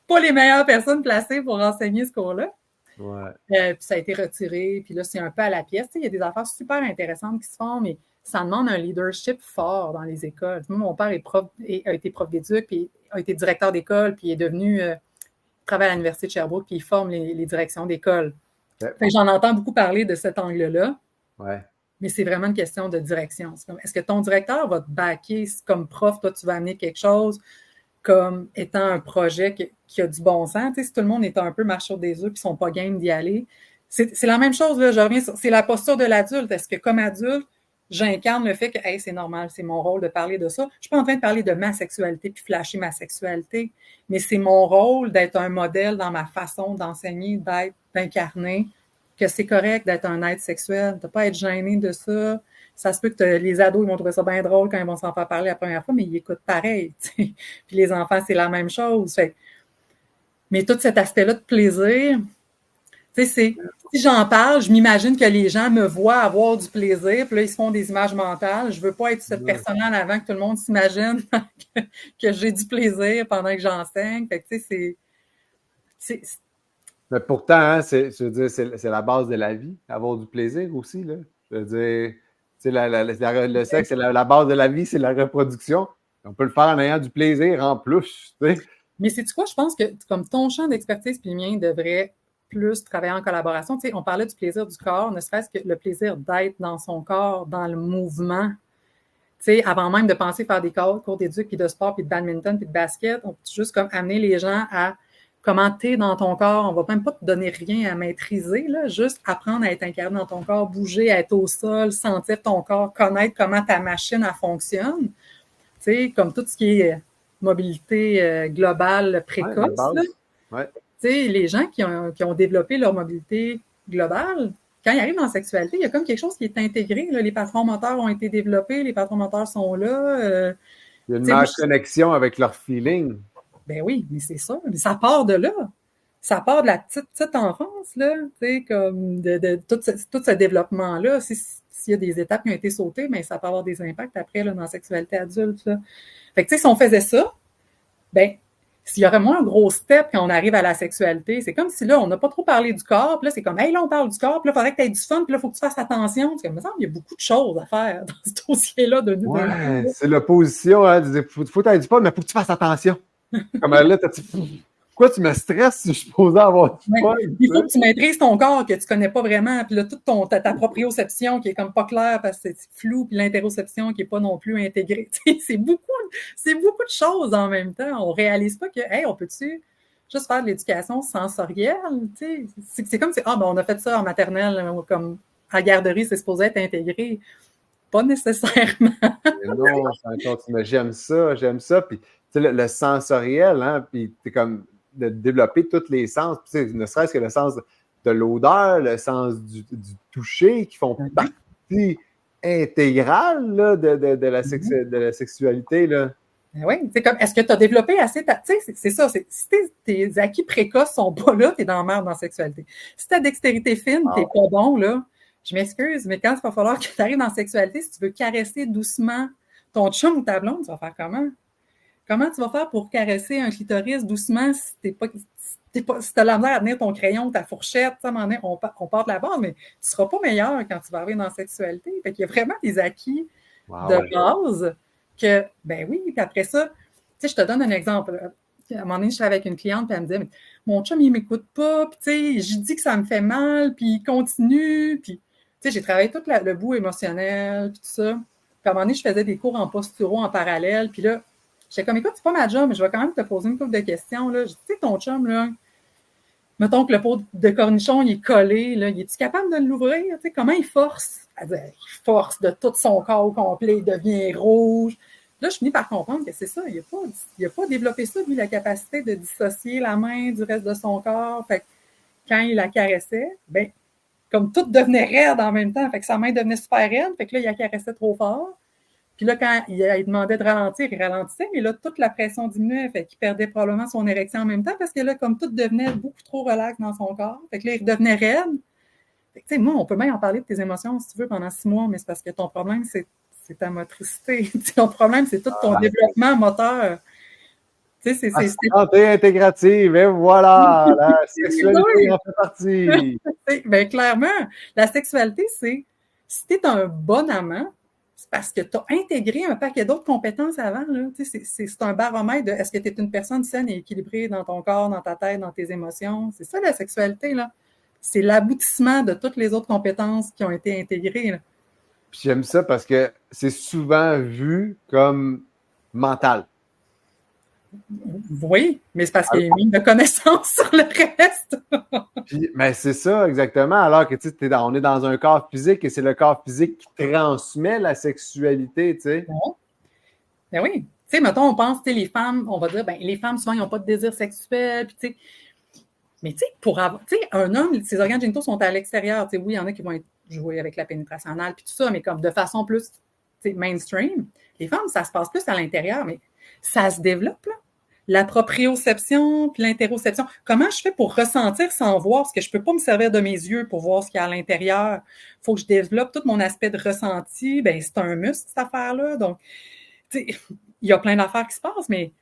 pas les meilleures personnes placées pour enseigner ce cours-là. Ouais. Puis ça a été retiré. Puis là, c'est un peu à la pièce. Tu sais, il y a des affaires super intéressantes qui se font, mais ça demande un leadership fort dans les écoles. Moi, mon père a été prof d'éduc, puis a été directeur d'école, puis il est devenu travaille à l'Université de Sherbrooke, puis il forme les directions d'école. Ouais. J'en entends beaucoup parler de cet angle-là, Ouais. mais c'est vraiment une question de direction. Est-ce que ton directeur va te backer comme prof, toi, tu vas amener quelque chose comme étant un projet qui a du bon sens? Tu sais, si tout le monde est un peu marche sur des œufs et ne sont pas game d'y aller, c'est la même chose, là, je reviens sur, c'est la posture de l'adulte. Est-ce que comme adulte, j'incarne le fait que hey, c'est normal, c'est mon rôle de parler de ça. Je ne suis pas en train de parler de ma sexualité puis flasher ma sexualité, mais c'est mon rôle d'être un modèle dans ma façon d'enseigner, d'être, d'incarner, que c'est correct d'être un être sexuel, de ne pas être gêné de ça. Ça se peut que les ados ils vont trouver ça bien drôle quand ils vont s'en faire parler la première fois, mais ils écoutent pareil. T'sais. Puis les enfants, c'est la même chose. Fait. Mais tout cet aspect-là de plaisir, c'est si j'en parle, je m'imagine que les gens me voient avoir du plaisir, puis là, ils se font des images mentales. Je veux pas être cette personne-là en avant que tout le monde s'imagine que j'ai du plaisir pendant que j'enseigne. Fait que, tu sais, c'est... Mais pourtant, hein, je veux dire, c'est la base de la vie, avoir du plaisir aussi, là. Je veux dire, le sexe, c'est la base de la vie, c'est la reproduction. On peut le faire en ayant du plaisir en plus, tu sais. Mais c'est-tu quoi? Je pense que comme ton champ d'expertise puis le mien devrait plus travailler en collaboration. Tu sais, on parlait du plaisir du corps, ne serait-ce que le plaisir d'être dans son corps, dans le mouvement. Tu sais, avant même de penser faire des cours d'éduc, puis de sport, puis de badminton, puis de basket, on peut juste comme amener les gens à comment t'es dans ton corps. On va même pas te donner rien à maîtriser, là, juste apprendre à être incarné dans ton corps, bouger, à être au sol, sentir ton corps, connaître comment ta machine elle fonctionne. Tu sais, comme tout ce qui est mobilité globale précoce. Ouais. Tu sais, les gens qui ont développé leur mobilité globale, quand ils arrivent dans la sexualité, il y a comme quelque chose qui est intégré. Là. Les patrons moteurs ont été développés, les patrons moteurs sont là. Il y a une meilleure connexion avec leur feeling. Ben oui, mais c'est ça. Mais ça part de là. Ça part de la petite enfance, là, tu sais, comme de tout ce développement-là. S'il y a des étapes qui ont été sautées, mais ça peut avoir des impacts après là, dans la sexualité adulte. Là. Fait que, tu sais, si on faisait ça, ben s'il y aurait moins un gros step quand on arrive à la sexualité, c'est comme si là, on n'a pas trop parlé du corps, puis là, c'est comme, hey, là, on parle du corps, puis là, il faudrait que tu aies du fun, puis là, il faut que tu fasses attention. C'est comme, il me semble qu'il y a beaucoup de choses à faire dans ce dossier-là de nous. Ouais, c'est l'opposition, hein. Faut que tu aies du fun, mais il faut que tu fasses attention. Comme là, pourquoi tu me stresses si je suis supposé avoir du fun? Il faut que tu maîtrises ton corps que tu connais pas vraiment, puis là, toute ta proprioception qui est comme pas claire parce que c'est flou, puis l'interoception qui est pas non plus intégrée. C'est beaucoup de choses en même temps. On réalise pas que, hey, on peut-tu juste faire de l'éducation sensorielle? C'est comme si, on a fait ça en maternelle, comme à la garderie, c'est supposé être intégré. Pas nécessairement. Non, mais j'aime ça. Puis, tu sais, le sensoriel, hein, puis c'est comme de développer tous les sens, ne serait-ce que le sens de l'odeur, le sens du toucher, qui font partie intégrale là, de la sexualité. Là. Ben oui, c'est comme, est-ce que tu as développé assez tu sais, c'est ça, si tes acquis précoces sont pas là, t'es dans la merde dans la sexualité. Si ta dextérité fine, t'es pas bon, là, je m'excuse, mais quand il va falloir que tu arrives dans la sexualité, si tu veux caresser doucement ton chum ou ta blonde, tu vas faire comment? Comment tu vas faire pour caresser un clitoris doucement si si t'as la misère à tenir ton crayon, ta fourchette, ça, on part de la base, mais tu seras pas meilleur quand tu vas arriver dans la sexualité. Fait qu'il y a vraiment des acquis de base que, ben oui, puis après ça, tu sais, je te donne un exemple. À un moment donné, je suis avec une cliente, puis elle me dit, mon chum, il m'écoute pas, puis tu sais, j'ai dit que ça me fait mal, puis il continue, puis tu sais, j'ai travaillé tout le bout émotionnel, puis tout ça. Puis à un moment donné, je faisais des cours en posturo en parallèle, puis là, j'étais comme, écoute, c'est pas ma job, mais je vais quand même te poser une couple de questions, là. Je dis, tu sais, ton chum, là, mettons que le pot de cornichon, il est collé, là, il est-tu capable de l'ouvrir? Tu sais, comment il force? Elle dit, il force de tout son corps au complet, il devient rouge. Là, je finis par comprendre que c'est ça, il n'a pas développé ça, lui, la capacité de dissocier la main du reste de son corps. Fait que quand il la caressait, ben, comme tout devenait raide en même temps, fait que sa main devenait super raide, fait que là, il la caressait trop fort. Puis là, quand il demandait de ralentir, il ralentissait, mais là, toute la pression diminuait, fait qu'il perdait probablement son érection en même temps, parce que là, comme tout devenait beaucoup trop relax dans son corps, fait que là, il devenait raide. Fait que, tu sais, moi, on peut même en parler de tes émotions, si tu veux, pendant 6 mois, mais c'est parce que ton problème, c'est ta motricité. Ton problème, c'est tout ton développement moteur. Tu sais, La santé intégrative, et voilà, la sexualité en fait partie. Ben, clairement, la sexualité, c'est si tu es un bon amant, c'est parce que tu as intégré un paquet d'autres compétences avant. Là. C'est un baromètre de est-ce que tu es une personne saine et équilibrée dans ton corps, dans ta tête, dans tes émotions. C'est ça la sexualité, là. C'est l'aboutissement de toutes les autres compétences qui ont été intégrées. Là. Puis j'aime ça parce que c'est souvent vu comme mental. Oui, mais c'est parce qu'il y a une mine de connaissances sur le reste. Mais c'est ça, exactement. Alors que tu sais, on est dans un corps physique et c'est le corps physique qui transmet la sexualité, tu sais. Ben oui. Tu sais, mettons, on pense, tu sais, les femmes, on va dire, ben, les femmes, souvent, ils n'ont pas de désir sexuel, puis tu sais. Mais tu sais, pour avoir, tu sais, un homme, ses organes génitaux sont à l'extérieur. Tu sais, oui, il y en a qui vont être jouer avec la pénétration anale, puis tout ça, mais comme de façon plus, tu sais, mainstream. Les femmes, ça se passe plus à l'intérieur, mais ça se développe, là. La proprioception, puis l'interoception. Comment je fais pour ressentir sans voir? Parce que je ne peux pas me servir de mes yeux pour voir ce qu'il y a à l'intérieur. Il faut que je développe tout mon aspect de ressenti. Ben, c'est un muscle, cette affaire-là. Donc, tu sais, il y a plein d'affaires qui se passent, mais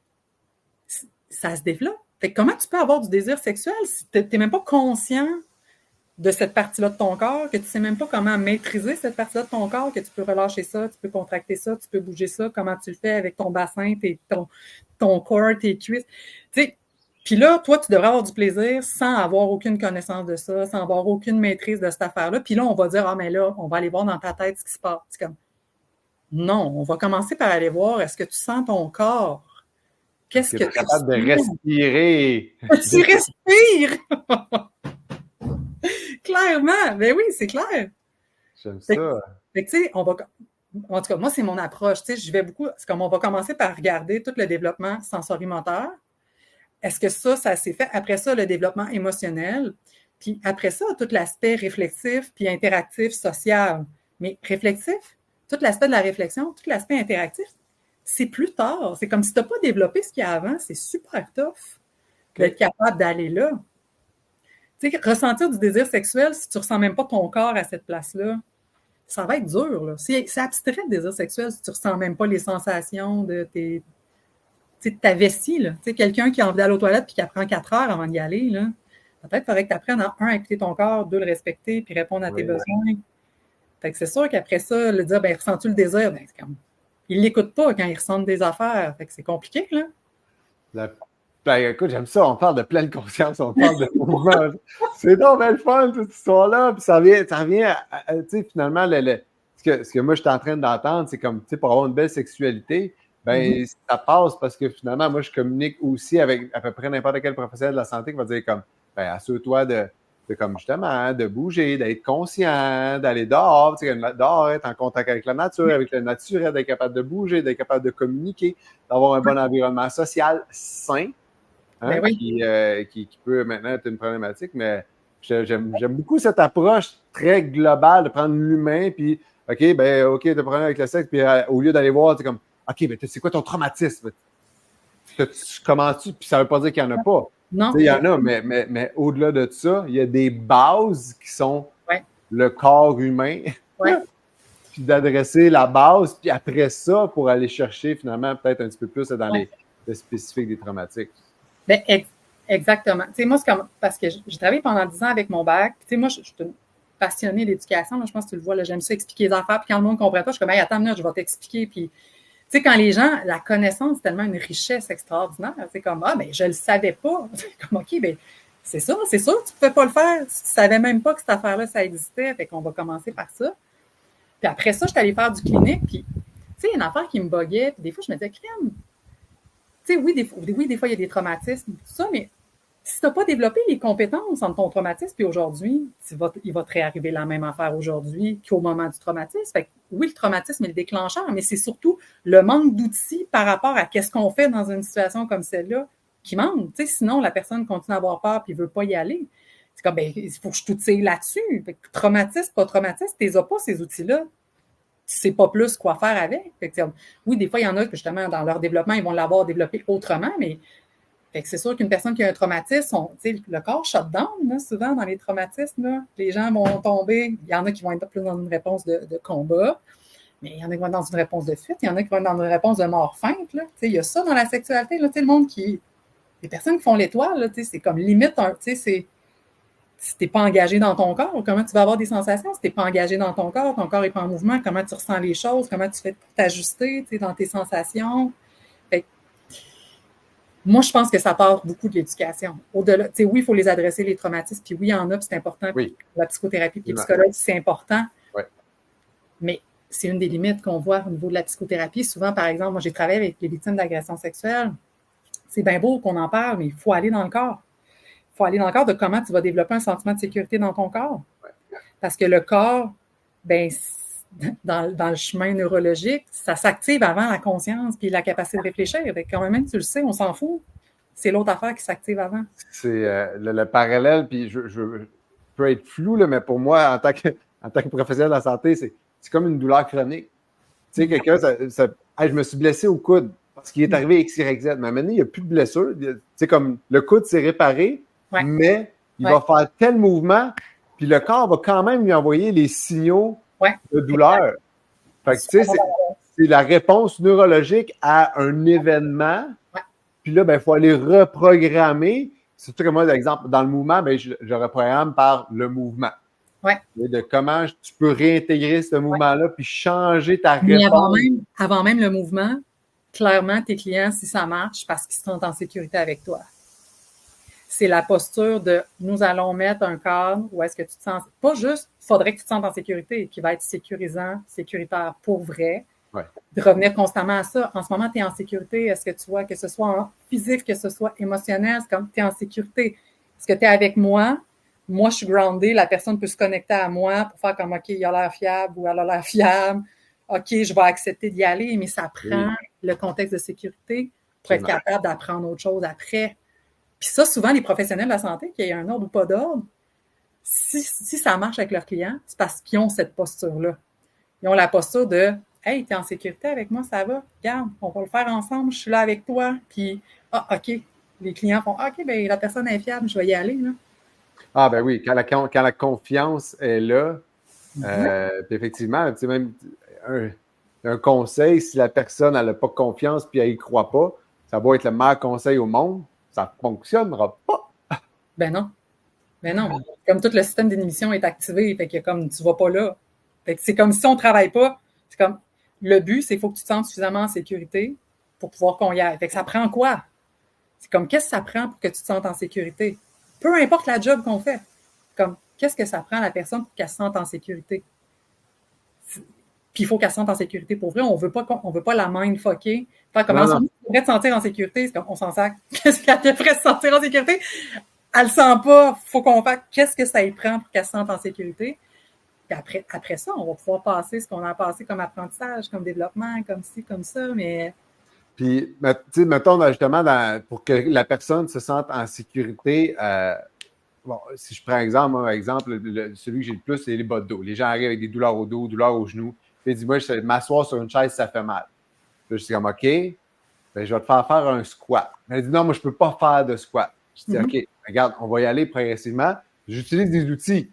ça se développe. Fait que comment tu peux avoir du désir sexuel si tu n'es même pas conscient de cette partie-là de ton corps, que tu ne sais même pas comment maîtriser cette partie-là de ton corps, que tu peux relâcher ça, tu peux contracter ça, tu peux bouger ça, comment tu le fais avec ton bassin, ton corps, tes cuisses. Tu sais, puis là, toi, tu devrais avoir du plaisir sans avoir aucune connaissance de ça, sans avoir aucune maîtrise de cette affaire-là. Puis là, on va dire, ah, mais là, on va aller voir dans ta tête ce qui se passe. C'est comme, non, on va commencer par aller voir, est-ce que tu sens ton corps? Qu'est-ce que tu es capable de respirer? Tu respires! Clairement! Ben oui, c'est clair. J'aime ça. Fait que, tu sais, on va... En tout cas, moi, c'est mon approche. Tu sais, je vais beaucoup... C'est comme on va commencer par regarder tout le développement sensorimoteur. Est-ce que ça s'est fait? Après ça, le développement émotionnel. Puis après ça, tout l'aspect réflexif puis interactif, social. Mais réflexif, tout l'aspect de la réflexion, tout l'aspect interactif, c'est plus tard. C'est comme si tu n'as pas développé ce qu'il y a avant. C'est super tough d'être capable d'aller là. Tu sais, ressentir du désir sexuel, si tu ne ressens même pas ton corps à cette place-là, ça va être dur. Là. C'est abstrait le désir sexuel si tu ne ressens même pas les sensations de ta vessie. Là. Tu sais, quelqu'un qui a envie d'aller aux toilettes et qui apprend 4 heures avant d'y aller, là, peut-être qu'il faudrait que tu apprennes à écouter ton corps, 2, le respecter puis répondre à tes besoins. Fait que c'est sûr qu'après ça, le dire, ben, ressens-tu le désir? Ben, c'est comme... Ils ne l'écoutent pas quand ils ressentent des affaires. Fait que c'est compliqué, là. Ben, écoute, j'aime ça. On parle de pleine conscience, on parle de mouvement. C'est donc belle fun, toute cette histoire-là. Puis ça revient tu sais, finalement, ce que moi, je suis en train d'entendre, c'est comme, tu sais, pour avoir une belle sexualité, ben, ça passe parce que finalement, moi, je communique aussi avec à peu près n'importe quel professionnel de la santé qui va dire comme, ben, assure-toi de comme justement, de bouger, d'être conscient, d'aller dehors, tu sais, dehors, être en contact avec la nature, avec le naturel, d'être capable de bouger, d'être capable de communiquer, d'avoir un bon environnement social sain. Hein, oui. qui peut maintenant être une problématique, mais j'aime beaucoup cette approche très globale de prendre l'humain, puis OK, tu as un problème avec le sexe, puis au lieu d'aller voir, c'est comme OK, ben c'est quoi ton traumatisme? Comment-tu? Puis ça ne veut pas dire qu'il n'y en a pas. Non. Il y en a, mais au-delà de ça, il y a des bases qui sont le corps humain. Puis d'adresser la base, puis après ça, pour aller chercher finalement peut-être un petit peu plus dans les spécifiques des traumatiques. Ben, exactement. Tu sais, moi, c'est comme, parce que j'ai travaillé pendant 10 ans avec mon bac. Tu sais, moi, je suis passionnée d'éducation. Je pense que tu le vois, là, j'aime ça expliquer les affaires. Puis quand le monde ne comprend pas, je suis comme, hey, attends une minute, je vais t'expliquer. Puis, tu sais, quand les gens, la connaissance, c'est tellement une richesse extraordinaire. C'est comme, ah, ben, je le savais pas. C'est comme, OK, ben, c'est ça, c'est sûr, tu ne pouvais pas le faire. Tu ne savais même pas que cette affaire-là, ça existait. Fait qu'on va commencer par ça. Puis après ça, je suis allée faire du clinique. Puis, tu sais, il y a une affaire qui me buguait. Puis des fois, je me disais, crème. Tu sais, oui, des fois, il y a des traumatismes, tout ça, mais si tu n'as pas développé les compétences entre ton traumatisme et aujourd'hui, il va te réarriver la même affaire aujourd'hui qu'au moment du traumatisme. Fait que, oui, le traumatisme est le déclencheur, mais c'est surtout le manque d'outils par rapport à qu'est-ce qu'on fait dans une situation comme celle-là qui manque. Tu sais, sinon, la personne continue à avoir peur et ne veut pas y aller. C'est comme, ben, il faut que je tout tire là-dessus. Fait que, traumatisme, pas traumatisme, tu n'as pas ces outils-là. Tu sais pas plus quoi faire avec. Fait que, oui, des fois, il y en a que justement, dans leur développement, ils vont l'avoir développé autrement, mais fait que c'est sûr qu'une personne qui a un traumatisme, le corps shut down, là, souvent dans les traumatismes, là, les gens vont tomber. Il y en a qui vont être plus dans une réponse de combat. Mais il y en a qui vont être dans une réponse de fuite, il y en a qui vont être dans une réponse de mort feinte. Là. Il y a ça dans la sexualité. Là, le monde qui. Les personnes qui font l'étoile, là, c'est comme limite, c'est. Si tu n'es pas engagé dans ton corps, comment tu vas avoir des sensations? Si tu n'es pas engagé dans ton corps n'est pas en mouvement, comment tu ressens les choses, comment tu fais pour t'ajuster dans tes sensations. Fait que, moi, je pense que ça part beaucoup de l'éducation. Au-delà, oui, il faut les adresser, les traumatismes, puis oui, il y en a, puis c'est important. Oui. La psychothérapie, puis les psychologues, c'est important. Ouais. Mais c'est une des limites qu'on voit au niveau de la psychothérapie. Souvent, par exemple, moi, j'ai travaillé avec les victimes d'agressions sexuelles. C'est bien beau qu'on en parle, mais il faut aller dans le corps. Il faut aller dans le corps de comment tu vas développer un sentiment de sécurité dans ton corps. Parce que le corps, ben, dans le chemin neurologique, ça s'active avant la conscience puis la capacité de réfléchir. Quand même, tu le sais, on s'en fout. C'est l'autre affaire qui s'active avant. C'est le parallèle, puis je peux être flou, là, mais pour moi, en tant que professionnel de la santé, c'est comme une douleur chronique. Tu sais, quelqu'un, je me suis blessé au coude parce qu'il est arrivé X, Y, Z. Mais maintenant, il n'y a plus de blessure. Tu sais, comme le coude s'est réparé, mais il va faire tel mouvement, puis le corps va quand même lui envoyer les signaux de douleur. Fait que, tu sais, c'est la réponse neurologique à un événement. Puis là, il faut aller reprogrammer. Surtout que moi, par exemple, dans le mouvement, je reprogramme par le mouvement. De comment tu peux réintégrer ce mouvement-là puis changer ta réponse. Mais avant même le mouvement, clairement, tes clients, si ça marche, parce qu'ils sont en sécurité avec toi. C'est la posture de nous allons mettre un cadre où est-ce que tu te sens. Pas juste, il faudrait que tu te sentes en sécurité, qui va être sécurisant, sécuritaire pour vrai. De revenir constamment à ça. En ce moment, tu es en sécurité. Est-ce que tu vois que ce soit en physique, que ce soit émotionnel, c'est comme tu es en sécurité. Est-ce que tu es avec moi? Moi, je suis groundée. La personne peut se connecter à moi pour faire comme OK, il a l'air fiable ou elle a l'air fiable. OK, je vais accepter d'y aller, mais ça prend le contexte de sécurité pour être capable d'apprendre autre chose après. Puis ça, souvent, les professionnels de la santé, qu'il y ait un ordre ou pas d'ordre, si ça marche avec leurs clients, c'est parce qu'ils ont cette posture-là. Ils ont la posture de hey, t'es en sécurité avec moi, ça va? Regarde, on va le faire ensemble, je suis là avec toi. Puis, OK. Les clients font OK, bien, la personne est fiable, je vais y aller. Là. Ah, ben oui, quand la confiance est là, puis effectivement, tu sais, même un conseil, si la personne n'a pas confiance puis elle n'y croit pas, ça va être le meilleur conseil au monde, ça ne fonctionnera pas. Ben non. Comme tout le système d'inhibition est activé, fait que comme tu ne vas pas là. Fait que c'est comme si on ne travaille pas. C'est comme le but, c'est qu'il faut que tu te sentes suffisamment en sécurité pour pouvoir qu'on y aille. Fait que ça prend quoi? C'est comme qu'est-ce que ça prend pour que tu te sentes en sécurité? Peu importe la job qu'on fait. Comme qu'est-ce que ça prend à la personne pour qu'elle se sente en sécurité? Puis il faut qu'elle se sente en sécurité pour vrai. On veut pas la mindfucker. Faire comment on devrait te sentir en sécurité? C'est comme on s'en sac. Qu'est-ce qu'elle devrait se sentir en sécurité? Elle le sent pas. Faut qu'on fasse qu'est-ce que ça y prend pour qu'elle se sente en sécurité? Puis après ça, on va pouvoir passer ce qu'on a passé comme apprentissage, comme développement, comme ci, comme ça, mais... Puis, tu sais, mettons, justement, pour que la personne se sente en sécurité, bon, si je prends exemple, celui que j'ai le plus, c'est les bas de dos. Les gens arrivent avec des douleurs au dos, douleurs aux genoux. Puis, dis-moi, je vais m'asseoir sur une chaise, ça fait mal. Puis, je suis comme, OK, ben, je vais te faire un squat. Mais elle dit, non, moi, je ne peux pas faire de squat. Je dis, OK, regarde, on va y aller progressivement. J'utilise des outils.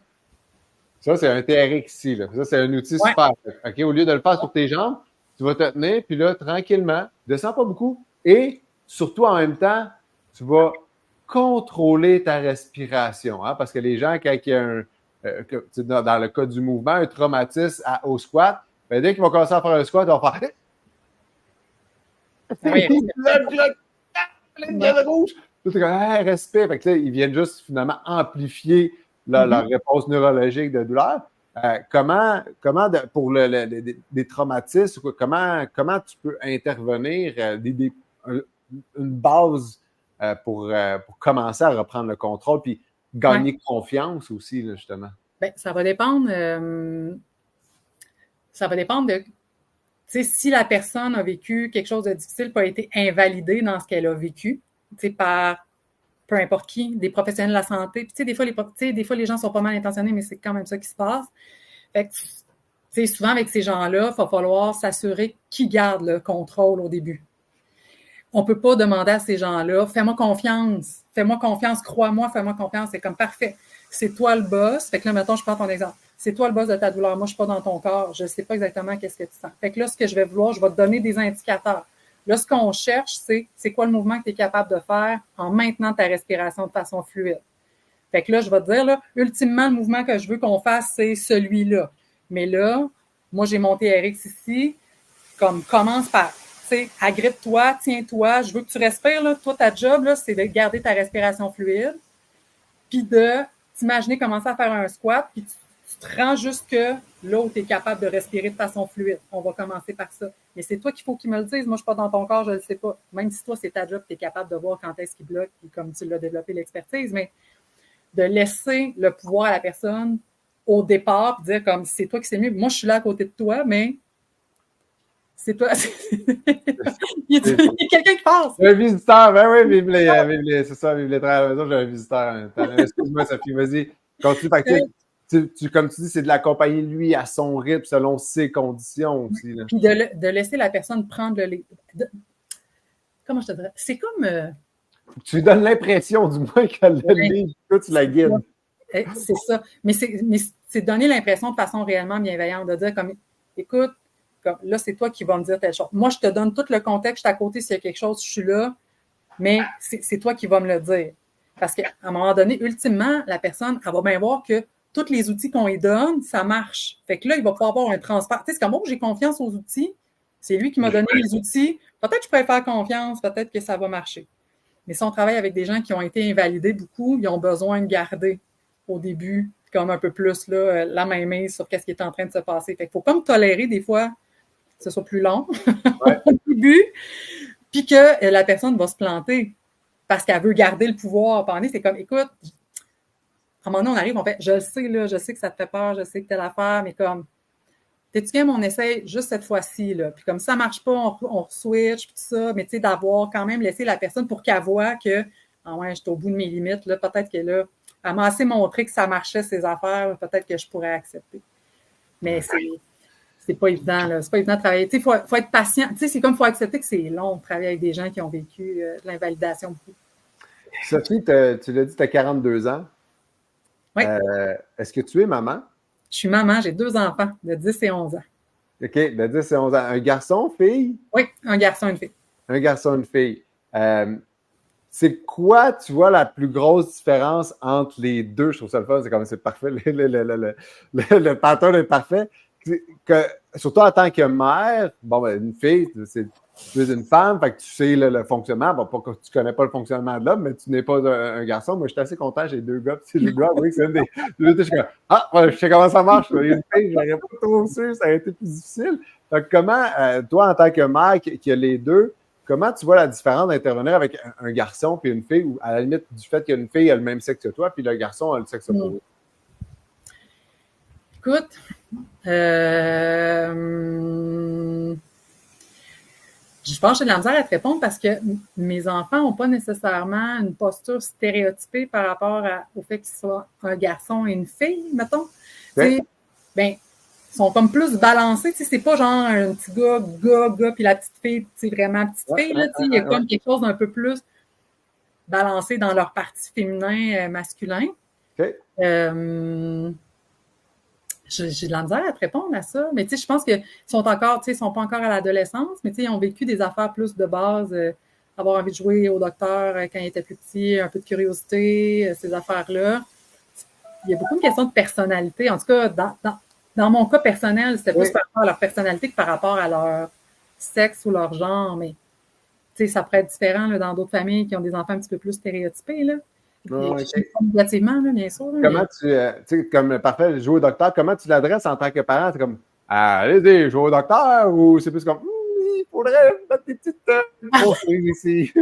Ça, c'est un TRX ici. Là. Ça, c'est un outil super. OK, au lieu de le faire sur tes jambes, tu vas te tenir, puis là, tranquillement, descends pas beaucoup. Et surtout, en même temps, tu vas contrôler ta respiration. Hein, parce que les gens, quand il y a dans le cas du mouvement, un traumatisme au squat, ben, dès qu'ils vont commencer à faire un squat, ils vont faire... rouge. Tout est comme, respire. Fait que là, ils viennent juste finalement amplifier leur réponse neurologique de douleur. Comment pour des traumatismes, comment tu peux intervenir une base pour commencer à reprendre le contrôle puis gagner confiance aussi, là, justement? Bien, ça va dépendre. Ça va dépendre de. Tu sais, si la personne a vécu quelque chose de difficile, pas été invalidée dans ce qu'elle a vécu, tu sais, par peu importe qui, des professionnels de la santé. Puis, tu sais, des fois, les gens sont pas mal intentionnés, mais c'est quand même ça qui se passe. Fait que, tu sais, souvent, avec ces gens-là, il va falloir s'assurer qu'ils gardent le contrôle au début. On peut pas demander à ces gens-là, fais-moi confiance, crois-moi, fais-moi confiance. C'est comme parfait. C'est toi le boss. Fait que là, mettons, je prends ton exemple. c'est toi le boss de ta douleur. Moi, je suis pas dans ton corps. Je sais pas exactement qu'est-ce que tu sens. Fait que là, ce que je vais vouloir, je vais te donner des indicateurs. Là, ce qu'on cherche, c'est quoi le mouvement que tu es capable de faire en maintenant ta respiration de façon fluide. Fait que là, je vais te dire, là, ultimement, le mouvement que je veux qu'on fasse, c'est celui-là. Mais là, moi, j'ai mon TRX ici, comme commence par, tu sais, agrippe-toi, tiens-toi, je veux que tu respires, là. Toi, ta job, là, c'est de garder ta respiration fluide, puis de t'imaginer commencer à faire un squat, puis tu te rends jusque là où tu es capable de respirer de façon fluide. On va commencer par ça. Mais c'est toi qu'il faut qu'il me le dise. Moi, je suis pas dans ton corps, je le sais pas. Même si toi, c'est ta job, tu es capable de voir quand est-ce qu'il bloque, puis comme tu l'as développé l'expertise, mais de laisser le pouvoir à la personne au départ, puis dire comme c'est toi qui sais mieux. Moi, je suis là à côté de toi, mais c'est toi. Il y a quelqu'un qui passe. Un visiteur, ben oui, c'est ça, vive les travailleurs à la maison, j'ai un visiteur en même temps. Excuse-moi, Sophie, vas-y, continue. Fait que comme tu dis, c'est de l'accompagner lui à son rythme, selon ses conditions aussi. Là. Puis de laisser la personne prendre le comment je te dirais? C'est comme tu lui donnes l'impression, du moins, qu'elle le lit, toi, tu la guides. C'est ça. Mais c'est donner l'impression de façon réellement bienveillante, de dire comme, écoute, comme, là, c'est toi qui vas me dire telle chose. Moi, je te donne tout le contexte, je suis à côté s'il y a quelque chose, je suis là, mais c'est toi qui vas me le dire. Parce qu'à un moment donné, ultimement, la personne, elle va bien voir que tous les outils qu'on lui donne, ça marche. Fait que là, il va pouvoir avoir un transfert. Tu sais, c'est comme, oh, j'ai confiance aux outils, c'est lui qui m'a donné les outils, peut-être que je pourrais faire confiance, peut-être que ça va marcher. Mais si on travaille avec des gens qui ont été invalidés beaucoup, ils ont besoin de garder au début comme un peu plus là, la main mise sur qu'est-ce qui est en train de se passer. Fait qu'il faut comme tolérer des fois que ce soit plus long au début, puis que la personne va se planter parce qu'elle veut garder le pouvoir. C'est comme, écoute, à un moment donné, on arrive, on fait, je le sais, là, je sais que ça te fait peur, je sais que t'as l'affaire, mais comme, t'es-tu game, on essaie juste cette fois-ci, là. Puis comme ça marche pas, on switch, puis tout ça, mais tu sais, d'avoir quand même laissé la personne pour qu'elle voit que, ah ouais, j'étais au bout de mes limites, là, peut-être que là, elle m'a assez montré que ça marchait, ses affaires, peut-être que je pourrais accepter. Mais c'est pas évident, là. C'est pas évident de travailler. Tu sais, faut être patient. Tu sais, c'est comme, faut accepter que c'est long de travailler avec des gens qui ont vécu de l'invalidation beaucoup. Sophie, tu l'as dit, tu as 42 ans. Oui. Est-ce que tu es maman? Je suis maman, j'ai 2 enfants de 10 et 11 ans. OK, de 10 et 11 ans. Un garçon, fille? Oui, un garçon et une fille. Un garçon, une fille. C'est quoi, tu vois, la plus grosse différence entre les deux? Je trouve ça le fun, c'est comme c'est parfait. Le pattern est parfait. Surtout en tant que mère, bon, ben, une fille, c'est plus une femme, fait que tu sais le fonctionnement. Bon, pas que tu connais pas le fonctionnement de l'homme, mais tu n'es pas un garçon. Moi, je suis assez content, j'ai 2 gars. Puis les gars, oui, c'est une des. Je suis comme, je sais comment ça marche. Une fille, je n'aurais pas trop su, ça a été plus difficile. Fait que comment, toi, en tant que mère qui a les deux, comment tu vois la différence d'intervenir avec un garçon puis une fille, ou à la limite du fait qu'une fille a le même sexe que toi, puis le garçon a le sexe opposé? Écoute, je pense que j'ai de la misère à te répondre parce que mes enfants n'ont pas nécessairement une posture stéréotypée par rapport au fait qu'ils soient un garçon et une fille, mettons. Okay. Ben, ils sont comme plus balancés. C'est pas genre un petit gars, puis la petite fille, vraiment petite fille. Là, il y a comme quelque chose d'un peu plus balancé dans leur partie féminin, masculin. Okay. J'ai de la misère à te répondre à ça, mais je pense qu'ils sont encore, ils sont pas encore à l'adolescence, mais ils ont vécu des affaires plus de base, avoir envie de jouer au docteur quand ils étaient plus petits, un peu de curiosité, ces affaires-là. Il y a beaucoup de questions de personnalité. En tout cas, dans mon cas personnel, c'était plus par rapport à leur personnalité que par rapport à leur sexe ou leur genre, mais ça pourrait être différent là, dans d'autres familles qui ont des enfants un petit peu plus stéréotypés, là. Négativement, là, bien sûr. Comment tu sais, comme parfait, jouer au docteur, comment tu l'adresses en tant que parent? C'est comme, allez-y, jouer au docteur, ou c'est plus comme, il faudrait mettre des petites conseils ici.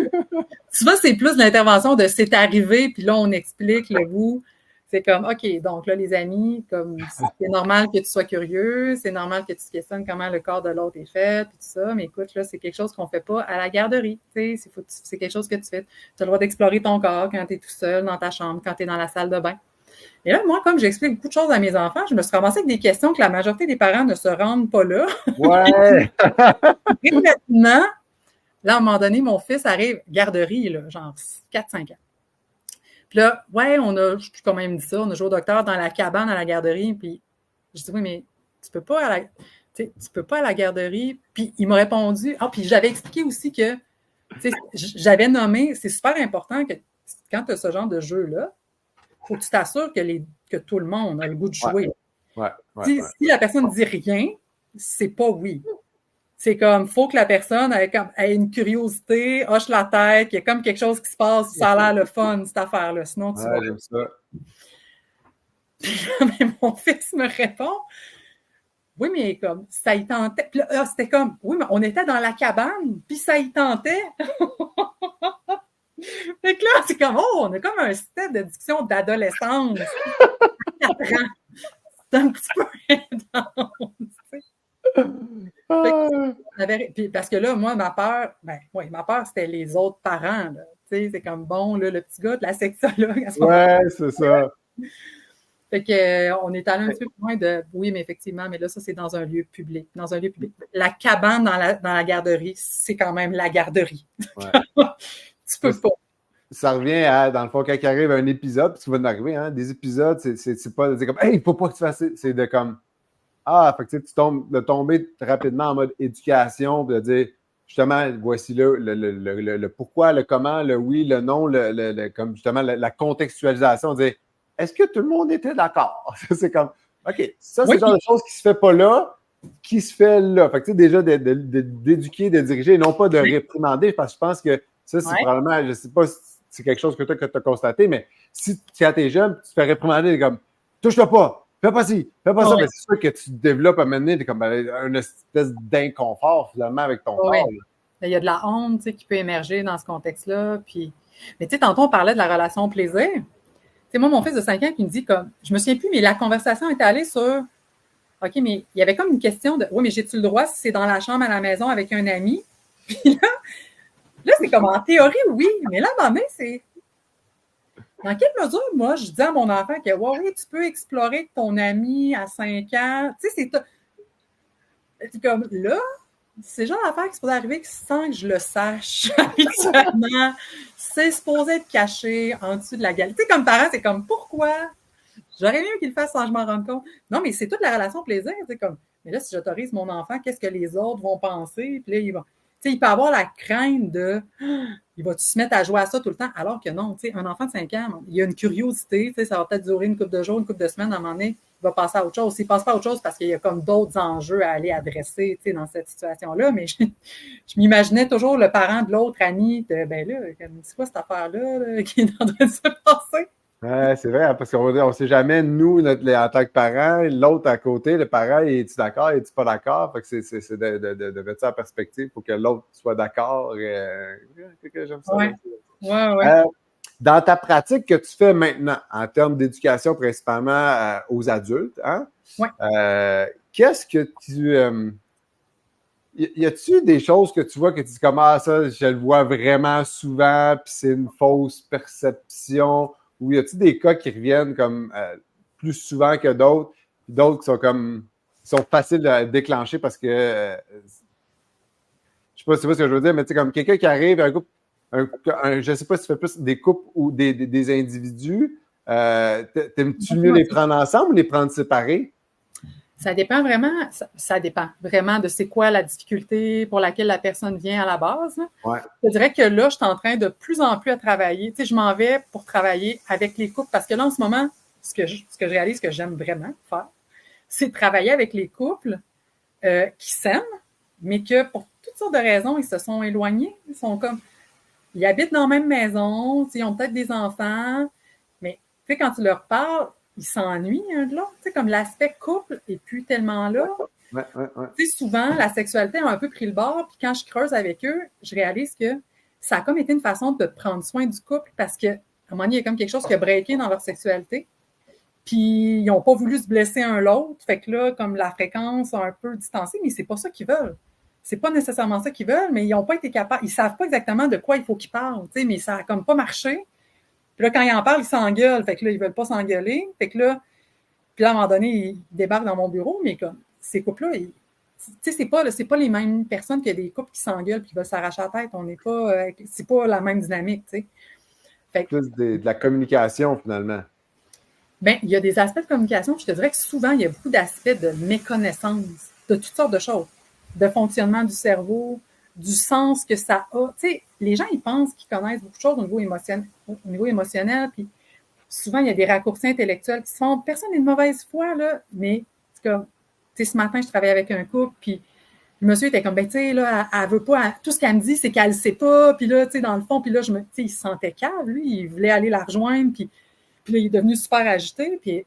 Souvent, c'est plus l'intervention de c'est arrivé, puis là, on explique le bout. C'est comme, OK, donc là, les amis, comme c'est normal que tu sois curieux, c'est normal que tu te questionnes comment le corps de l'autre est fait, puis tout ça, mais écoute, là, c'est quelque chose qu'on fait pas à la garderie, tu sais, c'est quelque chose que tu fais. Tu as le droit d'explorer ton corps quand tu es tout seul dans ta chambre, quand tu es dans la salle de bain. Et là, moi, comme j'explique beaucoup de choses à mes enfants, je me suis ramassée avec des questions que la majorité des parents ne se rendent pas là. Ouais! Et maintenant, là, à un moment donné, mon fils arrive, garderie, là, genre 4-5 ans. Puis là, on a quand même dit ça, on a joué au docteur dans la cabane à la garderie, puis Je dis, oui, mais tu peux pas à la garderie. Puis il m'a répondu, puis j'avais expliqué aussi que, j'avais nommé, c'est super important que quand tu as ce genre de jeu-là, il faut que tu t'assures que tout le monde a le goût de jouer. Si la personne ne dit rien, c'est pas oui. C'est comme, faut que la personne ait une curiosité, hoche la tête, qu'il y a comme quelque chose qui se passe, ça a l'air le fun, cette affaire-là. Sinon, tu vois. J'aime ça. Mais mon fils me répond, oui, mais comme, ça y tentait. Puis là, c'était comme, oui, mais on était dans la cabane, puis ça y tentait. Fait que là, c'est comme, on a comme un stade de discussion d'adolescence. 4 ans. C'est un petit peu intense, tu sais. Puis parce que là, moi, ma peur, c'était les autres parents. Là. C'est comme, bon, là, le petit gars de la sexologue. Ouais, c'est ça. Fait qu'on est allé un petit peu plus loin de, oui, mais effectivement, mais là, ça, c'est dans un lieu public. Dans un lieu public. La cabane dans la garderie, c'est quand même la garderie. Ouais. Tu peux pas. Ça revient à, dans le fond, quand il arrive un épisode, puis ce qui va nous arriver, hein, des épisodes, c'est pas comme, hey, il faut pas que tu fasses ça. C'est de comme, fait que tu tombes, de tomber rapidement en mode éducation, puis de dire, justement, voici le pourquoi, le comment, le oui, le non, comme justement la contextualisation, dire, est-ce que tout le monde était d'accord? C'est comme, OK, ça, c'est le genre de choses qui se fait pas là, qui se fait là. Fait que, tu sais, déjà, d'éduquer, de diriger, et non pas de réprimander, parce que je pense que ça, c'est probablement, je sais pas si c'est quelque chose que tu as constaté, mais si quand tu es jeune, tu te fais réprimander, comme, touche-le pas, fais pas ci, fais pas ça, mais c'est sûr que tu développes à un moment donné, t'es comme une espèce d'inconfort, finalement, avec ton corps. Il y a de la honte, qui peut émerger dans ce contexte-là. Puis... Mais tu sais, tantôt, on parlait de la relation plaisir. Tu sais, moi, mon fils de 5 ans qui me dit comme, je me souviens plus, mais la conversation était allée sur, OK, mais il y avait comme une question de, oui, mais j'ai-tu le droit si c'est dans la chambre à la maison avec un ami? Puis là, c'est comme en théorie, oui, mais là, à un moment donné, c'est dans quelle mesure, moi, je dis à mon enfant que, oui, tu peux explorer avec ton ami à 5 ans. Tu sais, c'est comme là, c'est le genre d'affaire qui se pourrait arriver sans que je le sache habituellement. C'est supposé être caché en dessous de la galerie. Tu sais, comme parent, c'est comme, pourquoi? J'aurais mieux qu'il le fasse sans que je m'en rende compte. Non, mais c'est toute la relation plaisir. C'est comme, mais là, si j'autorise mon enfant, qu'est-ce que les autres vont penser? Puis là, il peut avoir la crainte de il va-tu se mettre à jouer à ça tout le temps? Alors que non, tu sais, un enfant de 5 ans, il a une curiosité, tu sais, ça va peut-être durer une couple de jours, une couple de semaines, à un moment donné, il va passer à autre chose. S'il ne passe pas à autre chose, parce qu'il y a comme d'autres enjeux à aller adresser, tu sais, dans cette situation-là, mais je m'imaginais toujours le parent de l'autre ami, de, ben là, c'est quoi cette affaire-là qui est en train de se passer? Ouais, c'est vrai, parce qu'on ne sait jamais, nous, en tant que parents, l'autre à côté, le parent, es-tu d'accord, es-tu pas d'accord? Fait que c'est de mettre ça en perspective pour que l'autre soit d'accord. J'aime ça. Ouais. Ouais. Dans ta pratique que tu fais maintenant, en termes d'éducation principalement aux adultes, hein? Ouais. Qu'est-ce que tu... y a-tu des choses que tu vois que tu dis comme ça, je le vois vraiment souvent, puis c'est une fausse perception? Ou y a-t-il des cas qui reviennent comme plus souvent que d'autres, puis d'autres qui sont comme sont faciles à déclencher parce que je sais pas si tu vois ce que je veux dire, mais tu sais, comme quelqu'un qui arrive, un couple, je sais pas si tu fais plus des couples ou des individus, t'aimes-tu mieux les prendre ensemble ou les prendre séparés? Ça dépend vraiment, ça dépend vraiment de c'est quoi la difficulté pour laquelle la personne vient à la base. Ouais. Je dirais que là, je suis en train de plus en plus à travailler. Tu sais, je m'en vais pour travailler avec les couples parce que là, en ce moment, ce que je réalise que j'aime vraiment faire, c'est travailler avec les couples qui s'aiment, mais que pour toutes sortes de raisons, ils se sont éloignés. Ils habitent dans la même maison, ils ont peut-être des enfants, mais tu sais, quand tu leur parles, ils s'ennuient un de l'autre. Tu sais, comme l'aspect couple est plus tellement là. Ouais. Tu sais, souvent, la sexualité a un peu pris le bord, puis quand je creuse avec eux, je réalise que ça a comme été une façon de prendre soin du couple parce qu'à un moment donné, il y a comme quelque chose qui a breaké dans leur sexualité. Puis, ils n'ont pas voulu se blesser un l'autre. Fait que là, comme la fréquence a un peu distancé, mais c'est pas ça qu'ils veulent. C'est pas nécessairement ça qu'ils veulent, mais ils n'ont pas été capables. Ils savent pas exactement de quoi il faut qu'ils parlent, tu sais, mais ça a comme pas marché. Puis là, quand ils en parlent, ils s'engueulent. Fait que là, ils veulent pas s'engueuler. Fait que là, puis là, à un moment donné, ils débarquent dans mon bureau, mais comme ces couples-là, tu sais, c'est pas les mêmes personnes que des couples qui s'engueulent et qui veulent s'arracher la tête. On n'est pas, c'est pas la même dynamique, tu sais. Fait que, plus de la communication, finalement. Bien, il y a des aspects de communication, je te dirais que souvent, il y a beaucoup d'aspects de méconnaissance de toutes sortes de choses, de fonctionnement du cerveau, du sens que ça a. Tu sais, les gens, ils pensent qu'ils connaissent beaucoup de choses au niveau émotionnel, puis souvent, il y a des raccourcis intellectuels qui se font. Personne n'est de mauvaise foi, là, mais c'est comme, tu sais, ce matin, je travaillais avec un couple, puis le monsieur était comme, ben, tu sais, là, elle veut pas, tout ce qu'elle me dit, c'est qu'elle le sait pas, puis là, tu sais, dans le fond, puis là, tu sais, il se sentait calme, lui, il voulait aller la rejoindre, puis là, il est devenu super agité, puis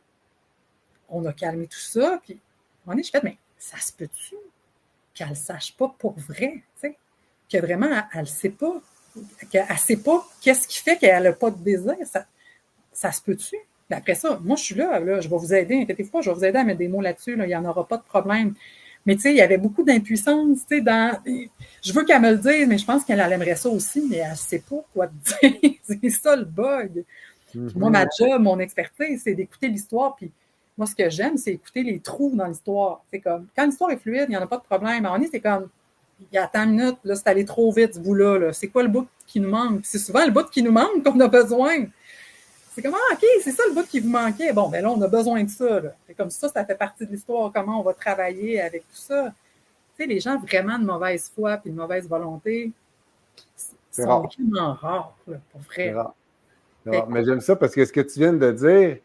on a calmé tout ça, puis à un moment donné, je fais, mais ça se peut-tu qu'elle ne sache pas pour vrai, tu sais, que vraiment, elle ne sait pas, qu'elle ne sait pas qu'est-ce qui fait qu'elle n'a pas de désir, ça se peut-tu? Mais après ça, moi, je suis là, je vais vous aider, inquiétez-vous pas, je vais vous aider à mettre des mots là-dessus, là, il n'y en aura pas de problème. Mais tu sais, il y avait beaucoup d'impuissance, tu sais, dans... Je veux qu'elle me le dise, mais je pense qu'elle aimerait ça aussi, mais elle ne sait pas quoi te dire. C'est ça le bug. Moi, ma job, mon expertise, c'est d'écouter l'histoire, puis moi, ce que j'aime, c'est écouter les trous dans l'histoire. C'est comme, quand l'histoire est fluide, il n'y en a pas de problème. À un c'est comme, il y a tant de minutes, là, c'est allé trop vite, ce bout-là. Là. C'est quoi le bout qui nous manque? C'est souvent le bout qui nous manque qu'on a besoin. C'est comme, ah, OK, c'est ça le bout qui vous manquait. Bon, ben là, on a besoin de ça. Là. C'est comme ça fait partie de l'histoire, comment on va travailler avec tout ça. Tu sais, les gens vraiment de mauvaise foi puis de mauvaise volonté sont vraiment rares, là, pour vrai. C'est rare. Mais j'aime ça parce que ce que tu viens de dire,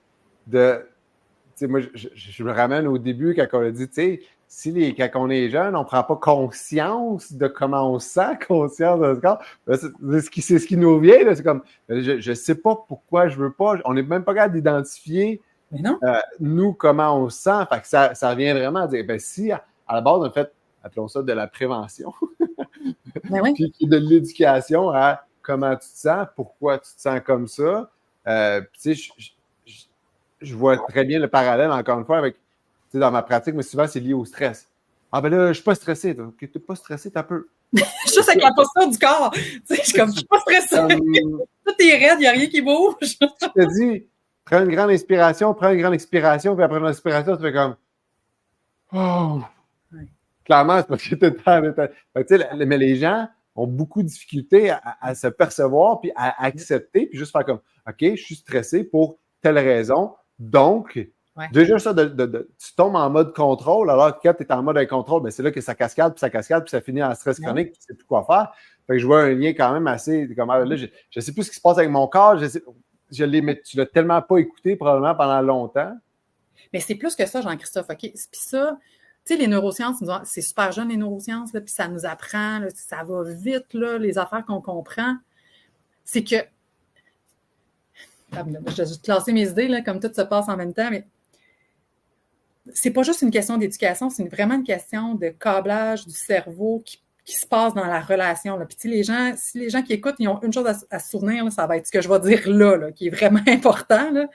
moi, je me ramène au début quand on a dit, tu sais, quand on est jeune, on ne prend pas conscience de comment on se sent, conscience de notre corps. C'est ce qui nous vient. Là, c'est comme, je ne sais pas pourquoi je ne veux pas. On n'est même pas capable d'identifier, nous, comment on se sent. Fait que ça revient vraiment à dire, ben si, à la base, en fait, appelons ça de la prévention, puis de l'éducation à comment tu te sens, pourquoi tu te sens comme ça. Tu sais, je vois très bien le parallèle, encore une fois, avec, tu sais, dans ma pratique, mais souvent, c'est lié au stress. Ah, ben là, je suis pas stressé. OK, tu n'es pas stressé, t'as peu. Juste avec la posture du corps. Tu sais, je suis comme, je suis pas stressé. Tout est raide, il n'y a rien qui bouge. Je te dis, prends une grande inspiration, puis après une inspiration, tu fais comme, oh. Clairement, c'est parce que tu es mais les gens ont beaucoup de difficultés à se percevoir, puis à accepter, puis juste faire comme, OK, je suis stressé pour telle raison. Donc, déjà ça, tu tombes en mode contrôle, alors que quand tu es en mode incontrôle, ben c'est là que ça cascade, puis ça finit en stress chronique, tu ne sais plus quoi faire. Fait que je vois un lien quand même assez, comme là, je ne sais plus ce qui se passe avec mon corps, mais tu l'as tellement pas écouté probablement pendant longtemps. Mais c'est plus que ça, Jean-Christophe, OK? Puis ça, tu sais, les neurosciences, c'est super jeune, les neurosciences, là, puis ça nous apprend, là, ça va vite, là, les affaires qu'on comprend. C'est que, je vais classer mes idées, là, comme tout se passe en même temps, mais c'est pas juste une question d'éducation, c'est vraiment une question de câblage du cerveau qui se passe dans la relation. Là. Puis, tu sais, si les gens qui écoutent, ils ont une chose à se souvenir, là, ça va être ce que je vais dire là, qui est vraiment important, là,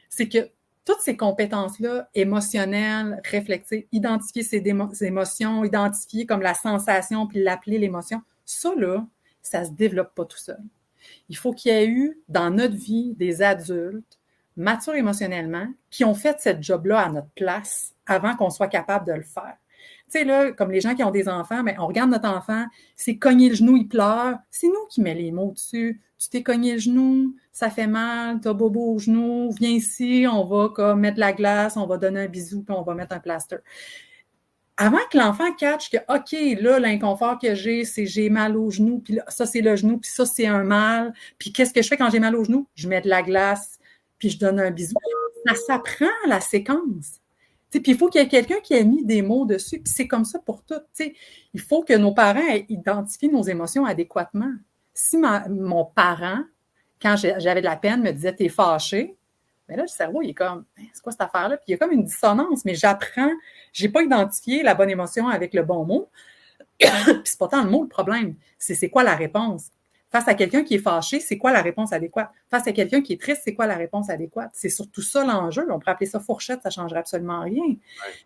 c'est que toutes ces compétences-là, émotionnelles, réflexives, identifier ses émotions, identifier comme la sensation, puis l'appeler l'émotion, ça, là, ça se développe pas tout seul. Il faut qu'il y ait eu, dans notre vie, des adultes matures émotionnellement qui ont fait cette job-là à notre place avant qu'on soit capable de le faire. Tu sais, là, comme les gens qui ont des enfants, mais on regarde notre enfant, c'est cogné le genou, il pleure. C'est nous qui mettons les mots dessus. Tu t'es cogné le genou, ça fait mal, t'as bobo au genou, viens ici, on va comme mettre la glace, on va donner un bisou, puis on va mettre un plaster. Avant que l'enfant catch que, OK, là, l'inconfort que j'ai mal au genou, puis là, ça, c'est le genou, puis ça, c'est un mal. Puis qu'est-ce que je fais quand j'ai mal au genou? Je mets de la glace, puis je donne un bisou. Ça s'apprend, la séquence. Puis il faut qu'il y ait quelqu'un qui ait mis des mots dessus, puis c'est comme ça pour tout. T'sais. Il faut que nos parents identifient nos émotions adéquatement. Si mon parent, quand j'avais de la peine, me disait « t'es fâché », bien là, le cerveau, il est comme « c'est quoi cette affaire-là? » Puis il y a comme une dissonance, mais j'apprends, j'ai pas identifié la bonne émotion avec le bon mot. Puis c'est pas tant le mot le problème, c'est quoi la réponse. Face à quelqu'un qui est fâché, c'est quoi la réponse adéquate? Face à quelqu'un qui est triste, c'est quoi la réponse adéquate? C'est surtout ça l'enjeu. On pourrait appeler ça fourchette, ça ne changerait absolument rien. Ouais.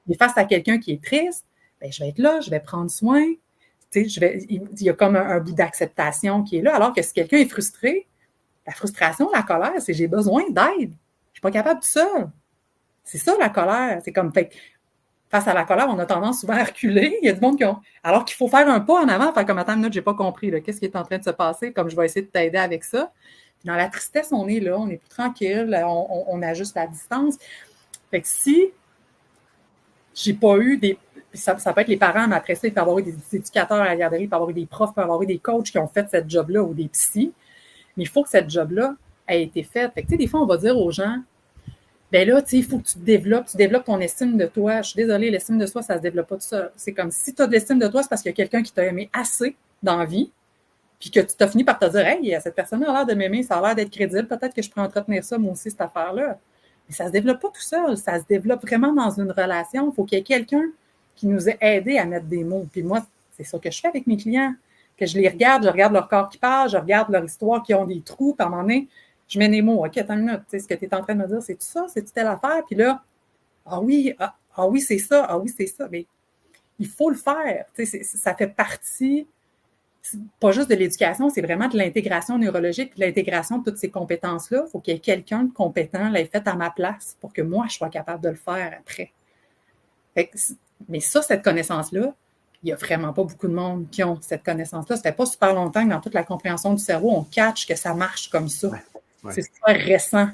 Mais face à quelqu'un qui est triste, bien, je vais être là, je vais prendre soin. Tu sais, il y a comme un bout d'acceptation qui est là. Alors que si quelqu'un est frustré, la frustration, la colère, c'est j'ai besoin d'aide. Je ne suis pas capable tout seul. C'est ça la colère. C'est comme face à la colère, on a tendance souvent à reculer. Il y a du monde qui ont... Alors qu'il faut faire un pas en avant, faire comme, attends une minute, j'ai pas compris, là, qu'est-ce qui est en train de se passer, comme je vais essayer de t'aider avec ça. Dans la tristesse, on est là, on est plus tranquille, on ajuste la distance. Fait que si j'ai pas eu des... Ça peut être les parents, mais après ça, il peut y avoir eu des éducateurs à la garderie, il peut y avoir eu des profs, il peut y avoir eu des coachs qui ont fait cette job-là ou des psys. Mais il faut que cette job-là ait été faite. Fait que, tu sais, des fois, on va dire aux gens, ben là, tu sais, il faut que tu développes ton estime de toi. Je suis désolée, l'estime de soi, ça se développe pas tout ça. C'est comme si tu as de l'estime de toi, c'est parce qu'il y a quelqu'un qui t'a aimé assez dans la vie, puis que tu t'as fini par te dire, hey, cette personne a l'air de m'aimer, ça a l'air d'être crédible, peut-être que je pourrais entretenir ça, moi aussi, cette affaire-là. Mais ça se développe pas tout seul, ça se développe vraiment dans une relation. Il faut qu'il y ait quelqu'un qui nous ait aidé à mettre des mots. Puis moi, c'est ça que je fais avec mes clients, que je regarde leur corps qui parle, je regarde leur histoire qui ont des trous, puis à un moment donné, je mets des mots. OK, attends une minute, tu sais, ce que tu es en train de me dire, c'est tout ça, c'est telle affaire, puis là, ah oui, c'est ça, ah oui, c'est ça. Mais il faut le faire. Tu sais, ça fait partie, pas juste de l'éducation, c'est vraiment de l'intégration neurologique, de l'intégration de toutes ces compétences-là. Il faut qu'il y ait quelqu'un de compétent l'ait fait à ma place pour que moi, je sois capable de le faire après. Mais ça, cette connaissance-là, il n'y a vraiment pas beaucoup de monde qui ont cette connaissance-là. Ça fait pas super longtemps que dans toute la compréhension du cerveau, on catch que ça marche comme ça. Ouais. C'est super récent.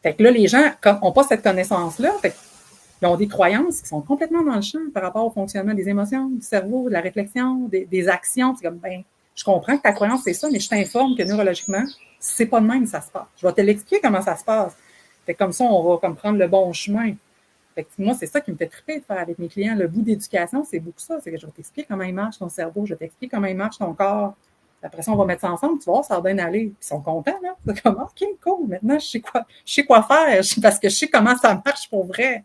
Fait que là, les gens n'ont pas cette connaissance-là. Fait qu'ils ont des croyances qui sont complètement dans le champ par rapport au fonctionnement des émotions, du cerveau, de la réflexion, des actions. C'est comme, ben, je comprends que ta croyance, c'est ça, mais je t'informe que neurologiquement, c'est pas de même que ça se passe. Je vais te l'expliquer comment ça se passe. Fait que comme ça, on va comme prendre le bon chemin. Fait que moi, c'est ça qui me fait triper de faire avec mes clients. Le bout d'éducation, c'est beaucoup ça. C'est que je vais t'expliquer comment il marche ton cerveau, je vais t'expliquer comment il marche ton corps. Après ça, on va mettre ça ensemble, tu vois, ça va bien aller. Puis ils sont contents, là. C'est comme, OK, cool, maintenant, je sais quoi faire, parce que je sais comment ça marche pour vrai.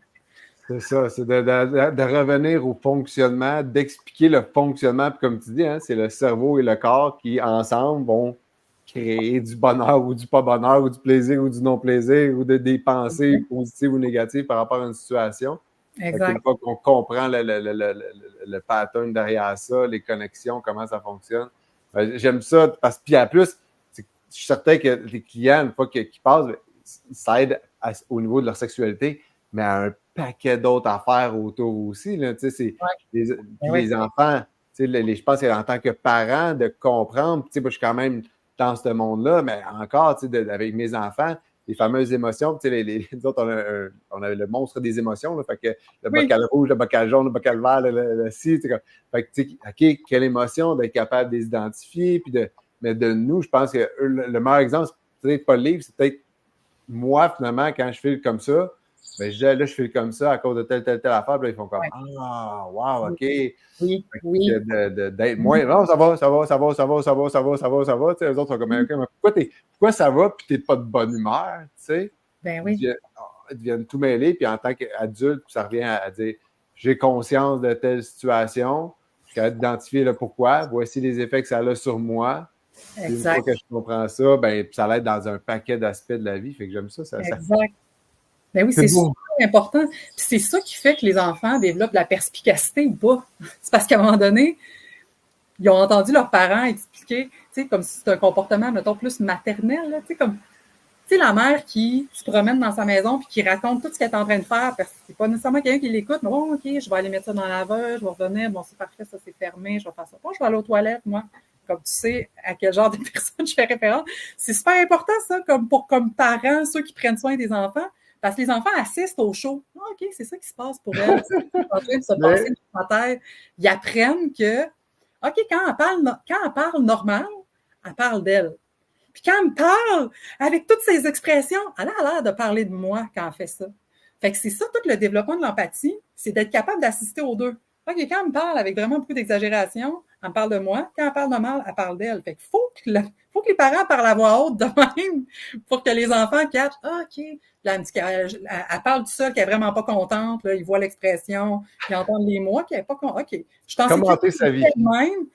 C'est ça, c'est de revenir au fonctionnement, d'expliquer le fonctionnement. Puis comme tu dis, hein, c'est le cerveau et le corps qui, ensemble, vont créer du bonheur ou du pas bonheur, ou du plaisir ou du non-plaisir, ou des pensées positives ou négatives par rapport à une situation. Exact. Une fois qu'on comprend le pattern derrière ça, les connexions, comment ça fonctionne. J'aime ça parce que, puis en plus, je suis certain que les clients, une fois qu'ils passent, ça aide au niveau de leur sexualité, mais à un paquet d'autres affaires autour aussi. Là, c'est, les enfants, je pense qu'en tant que parent, de comprendre, moi, je suis quand même dans ce monde-là, mais encore, avec mes enfants, les fameuses émotions, nous autres, on a le monstre des émotions, là, fait que le bocal rouge, le bocal jaune, le bocal vert, le ci, fait que, OK, quelle émotion, d'être capable de les identifier, puis mais de nous, je pense que le meilleur exemple, c'est peut-être pas le livre, c'est peut-être moi, finalement, quand je file comme ça, ben, je file comme ça à cause de telle affaire, puis là, ils font comme, ah, wow, OK. Oui. D'être moins, non, ça va. Eux autres sont comme, OK, mais pourquoi ça va, puis t'es pas de bonne humeur, tu sais? Ben oui. Ils deviennent tout mêlés, puis en tant qu'adulte, ça revient à dire, j'ai conscience de telle situation, je suis capable d'identifier le pourquoi, voici les effets que ça a sur moi. Exact. Une fois que je comprends ça, ben, ça l'aide dans un paquet d'aspects de la vie, fait que j'aime ça. Exact. Ben oui, c'est super important. Puis c'est ça qui fait que les enfants développent la perspicacité ou pas. C'est parce qu'à un moment donné, ils ont entendu leurs parents expliquer, tu sais, comme si c'était un comportement, mettons, plus maternel, là, tu sais, comme, tu sais, la mère qui se promène dans sa maison puis qui raconte tout ce qu'elle est en train de faire parce que c'est pas nécessairement quelqu'un qui l'écoute, mais bon, OK, je vais aller mettre ça dans la laveuse, je vais revenir, bon, c'est parfait, ça c'est fermé, je vais faire ça. Bon, je vais aller aux toilettes, moi. Comme tu sais à quel genre de personne je fais référence. C'est super important, ça, comme parents, ceux qui prennent soin des enfants. Parce que les enfants assistent au show. Ah, OK, c'est ça qui se passe pour elles. C'est en train de se passer dans sa tête. Ils apprennent que, OK, quand elle parle normal, elle parle d'elle. Puis quand elle me parle avec toutes ces expressions, elle a l'air de parler de moi quand elle fait ça. Fait que c'est ça, tout le développement de l'empathie, c'est d'être capable d'assister aux deux. OK, quand elle me parle avec vraiment beaucoup d'exagération, elle me parle de moi. Quand elle parle de mal, elle parle d'elle. Fait qu'il faut que les parents parlent à voix haute de même pour que les enfants catchent. Ah, OK. Là, elle parle de ça, qu'elle est vraiment pas contente. Là, ils voient l'expression, ils entendent les mots, qu'elle est pas contente. OK. Je t'en commenter sa vie. Même.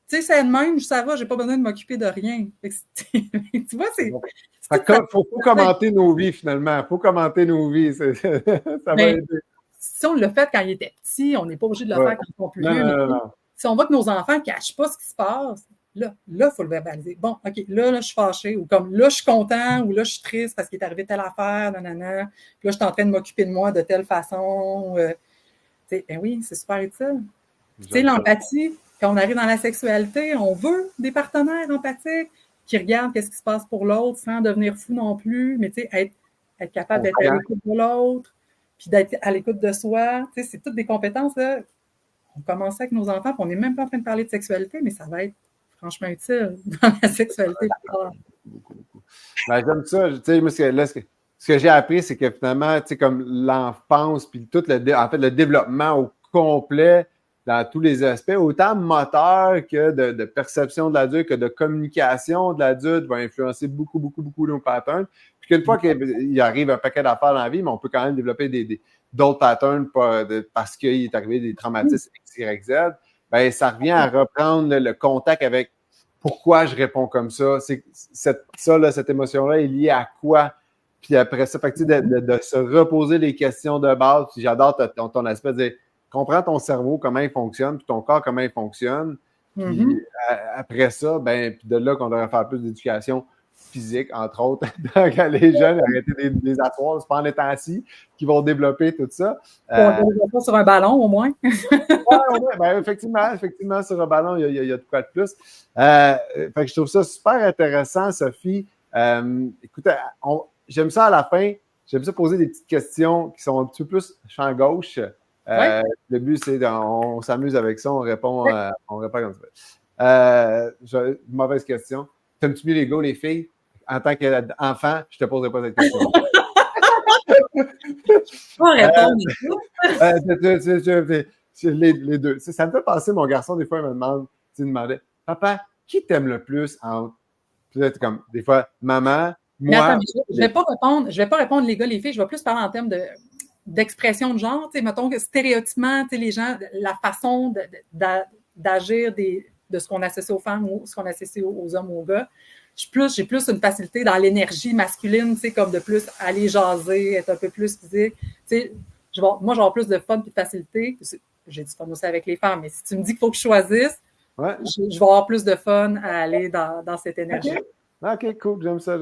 Tu sais, c'est de même, ça va, j'ai pas besoin de m'occuper de rien. Tu vois, c'est. Faut commenter nos vies, finalement. Il faut commenter nos vies. Ça va aider. Si on l'a fait quand ils étaient petits, on n'est pas obligé de le faire quand ils sont plus vieux. Non. Si on voit que nos enfants ne cachent pas ce qui se passe, là, il faut le verbaliser. Bon, OK, là, je suis fâchée, ou comme là, je suis content, ou là, je suis triste parce qu'il est arrivé telle affaire, nanana. Puis là, je suis en train de m'occuper de moi de telle façon. Ben oui, c'est super utile. Tu sais, l'empathie, quand on arrive dans la sexualité, on veut des partenaires empathiques qui regarde qu'est-ce qui se passe pour l'autre sans devenir fou non plus, mais tu sais, être capable d'être à l'écoute de l'autre, puis d'être à l'écoute de soi. Tu sais, c'est toutes des compétences, là. On commence avec nos enfants, puis on n'est même pas en train de parler de sexualité, mais ça va être franchement utile dans la sexualité. Beaucoup. Ben, j'aime ça. Tu sais, moi, ce que j'ai appris, c'est que finalement, tu sais, comme l'enfance, puis tout le développement au complet dans tous les aspects, autant moteur que de perception de l'adulte, que de communication de l'adulte, va influencer beaucoup nos patterns. Puis qu'une fois qu'il arrive un paquet d'affaires dans la vie, mais on peut quand même développer d'autres patterns parce qu'il est arrivé des traumatismes X, Y, Z. Ben, ça revient à reprendre le contact avec pourquoi je réponds comme ça. Cette émotion-là est liée à quoi? Puis après ça, fait que, de se reposer les questions de base. Puis j'adore ton aspect de dire, comprends ton cerveau, comment il fonctionne, puis ton corps, comment il fonctionne. Puis après ça, ben, puis de là qu'on devrait faire plus d'éducation physique, entre autres, donc les jeunes, arrêter des asseoirs, c'est pas en étant assis qu'ils vont développer tout ça. On pas sur un ballon, au moins. Ouais, ben, effectivement, sur un ballon, il y a de quoi de plus. Fait que je trouve ça super intéressant, Sophie. Écoute, j'aime ça à la fin. J'aime ça poser des petites questions qui sont un petit peu plus champ gauche. Le but, c'est on s'amuse avec ça, on répond comme ça. Mauvaise question. T'aimes-tu mieux les gars ou les filles? En tant qu'enfant, je te poserai pas cette question. Les deux. Ça me fait penser, mon garçon, des fois, il me demandait, papa, qui t'aime le plus entre. Peut-être comme, des fois, maman, moi. Attends, je vais pas répondre les gars, les filles, je vais plus parler en termes d'expression de genre, tu sais, mettons que stéréotypement, tu sais, les gens, la façon d'agir de ce qu'on associe aux femmes ou ce qu'on associe aux hommes ou aux gars. J'ai plus une facilité dans l'énergie masculine, tu sais, comme de plus aller jaser, être un peu plus physique. Tu sais, moi, j'ai plus de fun et de facilité. J'ai du fun aussi avec les femmes, mais si tu me dis qu'il faut que je choisisse, je vais avoir plus de fun à aller dans cette énergie. OK, cool. J'aime ça.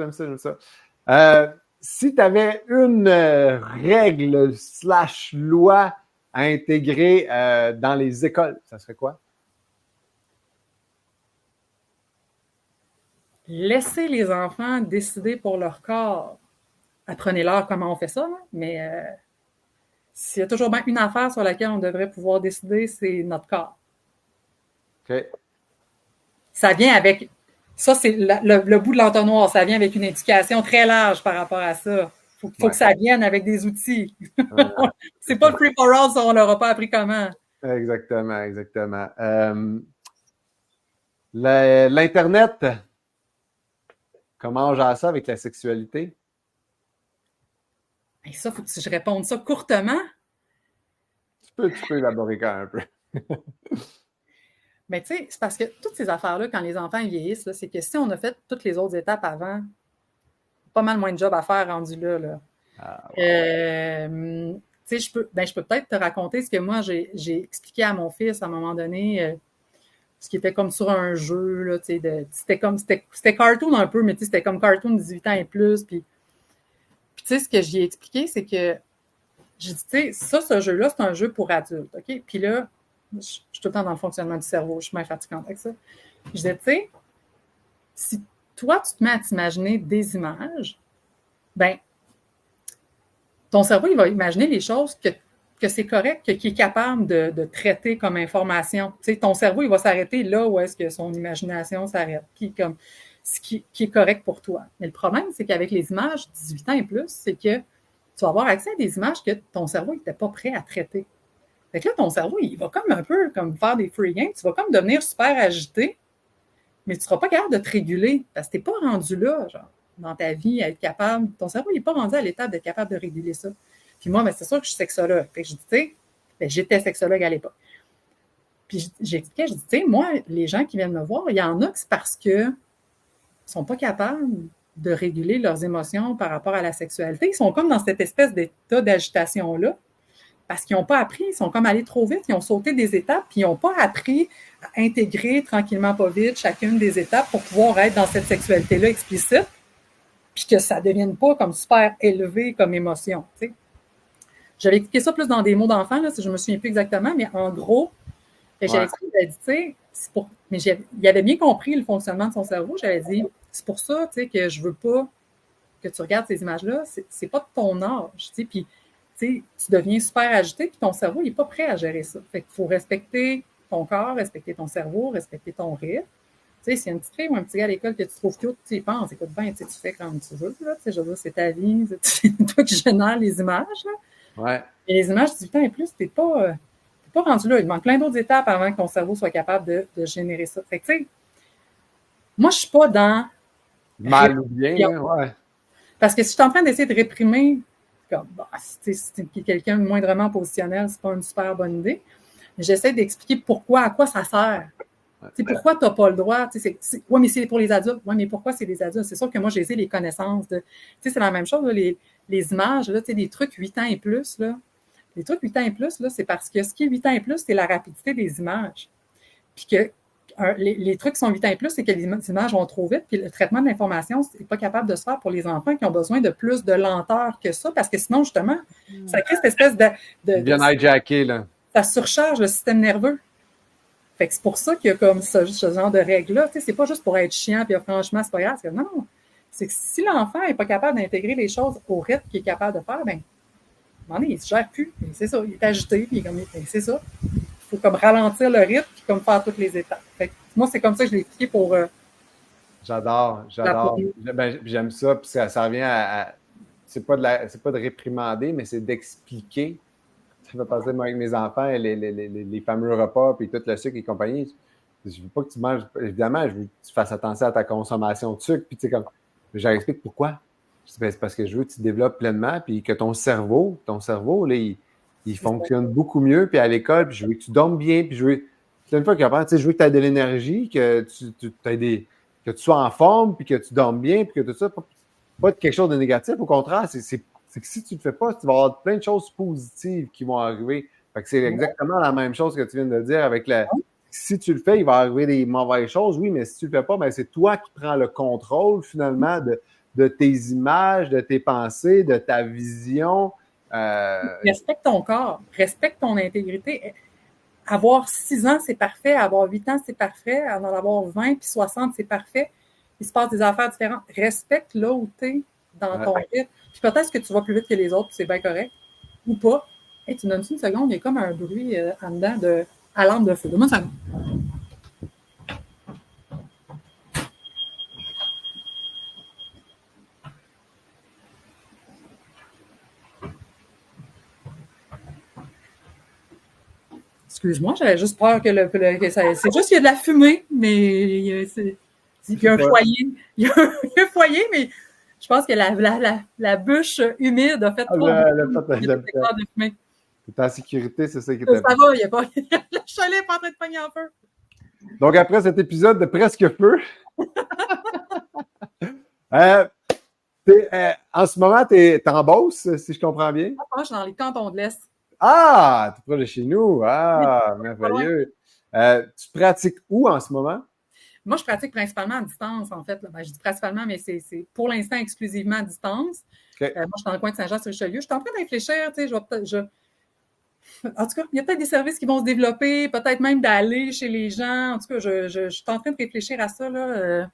Si tu avais une règle / loi à intégrer dans les écoles, ça serait quoi? Laissez les enfants décider pour leur corps. Apprenez-leur comment on fait ça, mais s'il y a toujours bien une affaire sur laquelle on devrait pouvoir décider, c'est notre corps. OK. Ça vient avec... Ça, c'est le bout de l'entonnoir. Ça vient avec une éducation très large par rapport à ça. Faut que ça vienne avec des outils. C'est pas le free for all, ça, on leur a pas appris comment. Exactement. L'Internet, comment on gère ça avec la sexualité? Et ça, faut que je réponde ça courtement. Tu peux élaborer quand même un peu. Mais tu sais, c'est parce que toutes ces affaires-là, quand les enfants vieillissent, là, c'est que si on a fait toutes les autres étapes avant, pas mal moins de job à faire rendu là. Tu sais, je peux peut-être te raconter ce que moi, j'ai expliqué à mon fils à un moment donné, ce qui était comme sur un jeu, là, tu sais, c'était cartoon un peu, mais tu sais, c'était comme cartoon 18 ans et plus, puis tu sais, ce que j'y ai expliqué, c'est que j'ai dit, tu sais, ce jeu-là, c'est un jeu pour adultes, OK? Puis là, je suis tout le temps dans le fonctionnement du cerveau, je suis même fatigante avec ça. Je disais, tu sais, si toi, tu te mets à t'imaginer des images, ben, ton cerveau, il va imaginer les choses que c'est correct, qu'il est capable de traiter comme information. Tu sais, ton cerveau, il va s'arrêter là où est-ce que son imagination s'arrête, puis comme ce qui est correct pour toi. Mais le problème, c'est qu'avec les images 18 ans et plus, c'est que tu vas avoir accès à des images que ton cerveau n'était pas prêt à traiter. Fait que là, ton cerveau, il va comme un peu comme faire des free games. Tu vas comme devenir super agité, mais tu ne seras pas capable de te réguler parce que tu n'es pas rendu là, genre, dans ta vie, à être capable. Ton cerveau, il n'est pas rendu à l'étape d'être capable de réguler ça. Puis moi, ben, c'est sûr que je suis sexologue. Fait que je dis, tu sais, j'étais sexologue à l'époque. Puis j'expliquais, je dis, tu sais, moi, les gens qui viennent me voir, il y en a que c'est parce qu'ils ne sont pas capables de réguler leurs émotions par rapport à la sexualité. Ils sont comme dans cette espèce d'état d'agitation-là. Parce qu'ils n'ont pas appris, ils sont comme allés trop vite, ils ont sauté des étapes, puis ils n'ont pas appris à intégrer tranquillement, pas vite, chacune des étapes pour pouvoir être dans cette sexualité-là explicite, puis que ça ne devienne pas comme super élevé comme émotion. Tu sais. J'avais expliqué ça plus dans des mots d'enfant, là, si je ne me souviens plus exactement, mais en gros, j'avais expliqué, j'avais dit, tu sais, mais il avait bien compris le fonctionnement de son cerveau, j'avais dit, C'est pour ça, tu sais, que je veux pas que tu regardes ces images-là. C'est pas de ton âge, tu sais. Puis, tu sais, tu deviens super agité, puis ton cerveau, il n'est pas prêt à gérer ça. Fait qu'il faut respecter ton corps, respecter ton cerveau, respecter ton rythme. Tu sais, s'il y a une petite fille ou un petit gars à l'école que tu trouves cute, tu y penses, écoute bien, tu fais comme tu veux, là, tu sais, je veux dire, c'est ta vie, c'est toi qui génères les images, là. Ouais. Et les images 18 ans et plus, t'es pas rendu là. Il manque plein d'autres étapes avant que ton cerveau soit capable de générer ça. Fait que, tu sais, moi, je suis pas dans Mal ou bien, là, ouais. parce que si je suis en train d'essayer de réprimer, comme, bah, si quelqu'un de moindrement positionnel, c'est pas une super bonne idée. J'essaie d'expliquer pourquoi, à quoi ça sert. C'est pourquoi tu n'as pas le droit. Oui, mais c'est pour les adultes. Oui, mais pourquoi c'est les adultes? C'est sûr que moi, j'ai les connaissances. C'est la même chose, là, les images, là, des trucs 8 ans et plus. Là, les trucs 8 ans et plus, là, c'est parce que ce qui est 8 ans et plus, c'est la rapidité des images. Puis que les trucs qui sont 8 ans et plus, c'est que les images vont trop vite, puis le traitement de l'information, c'est pas capable de se faire pour les enfants qui ont besoin de plus de lenteur que ça, parce que sinon, justement, ça crée cette espèce Ils viennent hijacker, là. ça surcharge le système nerveux. Fait que c'est pour ça qu'il y a comme ce genre de règles-là. Tu sais, c'est pas juste pour être chiant, puis franchement, c'est pas grave. C'est que non, c'est que si l'enfant n'est pas capable d'intégrer les choses au rythme qu'il est capable de faire, ben, à un moment donné, il se gère plus. Et c'est ça, il est agité, puis comme, c'est ça. Il faut comme ralentir le rythme, puis comme faire toutes les étapes. Fait que moi, c'est comme ça que je l'ai expliqué pour... J'adore. Ben, j'aime ça, puis ça revient à c'est pas de réprimander, mais c'est d'expliquer. Ça fait passer moi avec mes enfants, les fameux repas, puis tout le sucre et compagnie. Je veux pas que tu manges, évidemment, je veux que tu fasses attention à ta consommation de sucre, puis tu sais, comme, j'explique pourquoi. C'est parce que je veux que tu te développes pleinement, puis que ton cerveau, là, il fonctionne beaucoup mieux, puis à l'école, puis je veux que tu dormes bien, puis je veux, une fois qu'il apprend, tu sais, je veux que tu aies de l'énergie, que que tu sois en forme, puis que tu dormes bien, puis que tout ça, pas quelque chose de négatif, au contraire, c'est que si tu ne le fais pas, tu vas avoir plein de choses positives qui vont arriver. Fait que c'est exactement la même chose que tu viens de dire avec si tu le fais, il va arriver des mauvaises choses, oui, mais si tu ne le fais pas, ben c'est toi qui prends le contrôle finalement de tes images, de tes pensées, de ta vision. Respecte ton corps, respecte ton intégrité. Avoir 6 ans, c'est parfait. Avoir 8 ans, c'est parfait. En avoir 20 puis 60, c'est parfait. Il se passe des affaires différentes. Respecte là où tu es dans ton rythme. Puis peut-être que tu vas plus vite que les autres, puis c'est bien correct. Ou pas. Hey, tu me donnes une seconde, il y a comme un bruit en dedans de alarme de feu. Donne-moi une seconde. Excuse-moi, j'avais juste peur que ça. C'est juste qu'il y a de la fumée, mais il y a un foyer. Il y a un foyer, mais je pense que la bûche humide a fait trop de fumée. Tu es en sécurité, c'est ça qui est Ça va, il n'y a pas. Le chalet n'est pas en train de pogner en feu. Donc, après cet épisode de Presque Feu, en ce moment, tu es en Beauce, si je comprends bien. Je suis dans les cantons de l'Est. Ah, tu es proche de chez nous. Ah, merveilleux. Tu pratiques où en ce moment? Moi, je pratique principalement à distance, en fait. Ben, je dis principalement, mais c'est pour l'instant exclusivement à distance. Okay. Moi, je suis dans le coin de Saint-Jean-sur-Richelieu. Je suis en train de réfléchir, tu sais, en tout cas, il y a peut-être des services qui vont se développer, peut-être même d'aller chez les gens. En tout cas, je suis en train de réfléchir à ça, là.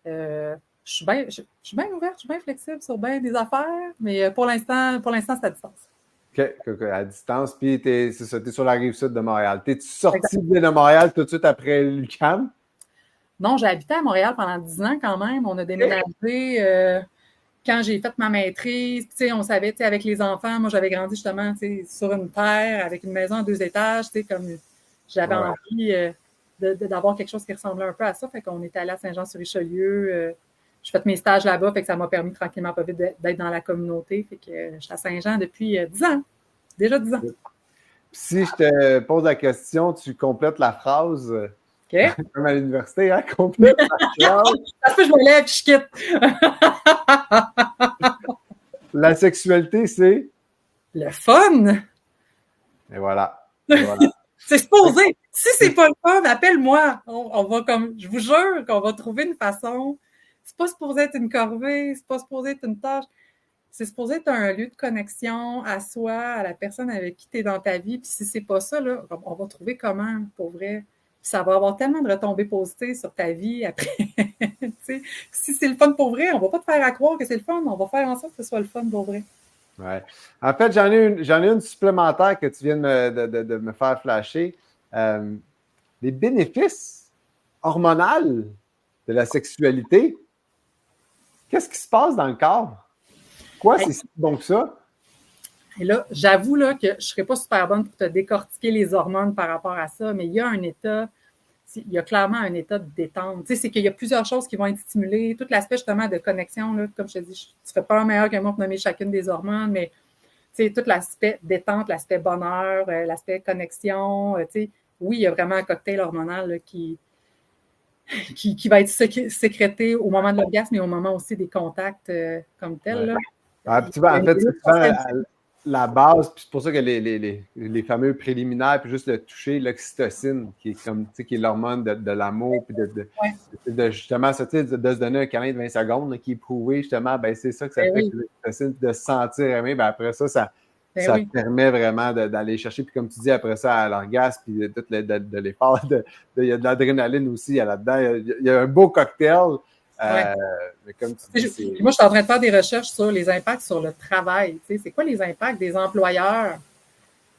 Je suis bien ouverte, je suis bien flexible sur bien des affaires, mais pour l'instant, c'est à distance. OK, à distance. Puis, t'es sur la rive sud de Montréal. T'es-tu sorti de Montréal tout de suite après l'UQAM? Non, j'ai habité à Montréal pendant 10 ans quand même. On a déménagé quand j'ai fait ma maîtrise. On savait, avec les enfants, moi, j'avais grandi justement sur une terre avec une maison à 2 étages. Comme j'avais envie d'avoir quelque chose qui ressemblait un peu à ça. Fait qu'on était allé à Saint-Jean-sur-Richelieu. J'ai fait mes stages là-bas, fait que ça m'a permis tranquillement pas vite d'être dans la communauté. Fait que je suis à Saint-Jean depuis 10 ans. Déjà 10 ans. Si je te pose la question, tu complètes la phrase. OK. Comme à l'université, hein? Complète la phrase. Parce que je me lève et je quitte. La sexualité, c'est? Le fun! Et voilà. C'est supposé. Si c'est pas le fun, appelle-moi. On va je vous jure qu'on va trouver une façon. C'est pas supposé être une corvée, c'est pas supposé être une tâche. C'est supposé être un lieu de connexion à soi, à la personne avec qui tu es dans ta vie. Puis si c'est pas ça, là, on va trouver comment, pour vrai. ça va avoir tellement de retombées positives sur ta vie après. Si c'est le fun pour vrai, on va pas te faire à croire que c'est le fun, on va faire en sorte que ce soit le fun pour vrai. Ouais. En fait, j'en ai une supplémentaire que tu viens de me faire flasher. Les bénéfices hormonaux de la sexualité. Qu'est-ce qui se passe dans le corps? Quoi, c'est si bon que ça? Et là, j'avoue là, que je ne serais pas super bonne pour te décortiquer les hormones par rapport à ça, mais il y a clairement un état de détente. Tu sais, c'est qu'il y a plusieurs choses qui vont être stimulées. Tout l'aspect justement de connexion, là, comme je te dis, tu ne serais pas meilleur que moi pour nommer chacune des hormones, mais tu sais, tout l'aspect détente, l'aspect bonheur, l'aspect connexion. Tu sais, oui, il y a vraiment un cocktail hormonal là, qui va être sécrété au moment de l'orgasme et au moment aussi des contacts comme tel. Ouais. Là. Ah, tu vois, en fait, c'est souvent la base, puis c'est pour ça que les fameux préliminaires, puis juste le toucher, l'oxytocine, qui est comme, tu sais, qui est l'hormone de l'amour, puis de justement, ça, tu sais, de se donner un câlin de 20 secondes, là, qui est prouvé, justement, ben c'est ça que ça fait, l'oxytocine, de se sentir aimé, ben après ça permet vraiment d'aller chercher, puis comme tu dis, après ça, à l'orgasme, puis de l'effort, il y a de l'adrénaline aussi là-dedans, il y a un beau cocktail. Mais comme tu dis, moi, je suis en train de faire des recherches sur les impacts sur le travail. Tu sais, c'est quoi les impacts des employeurs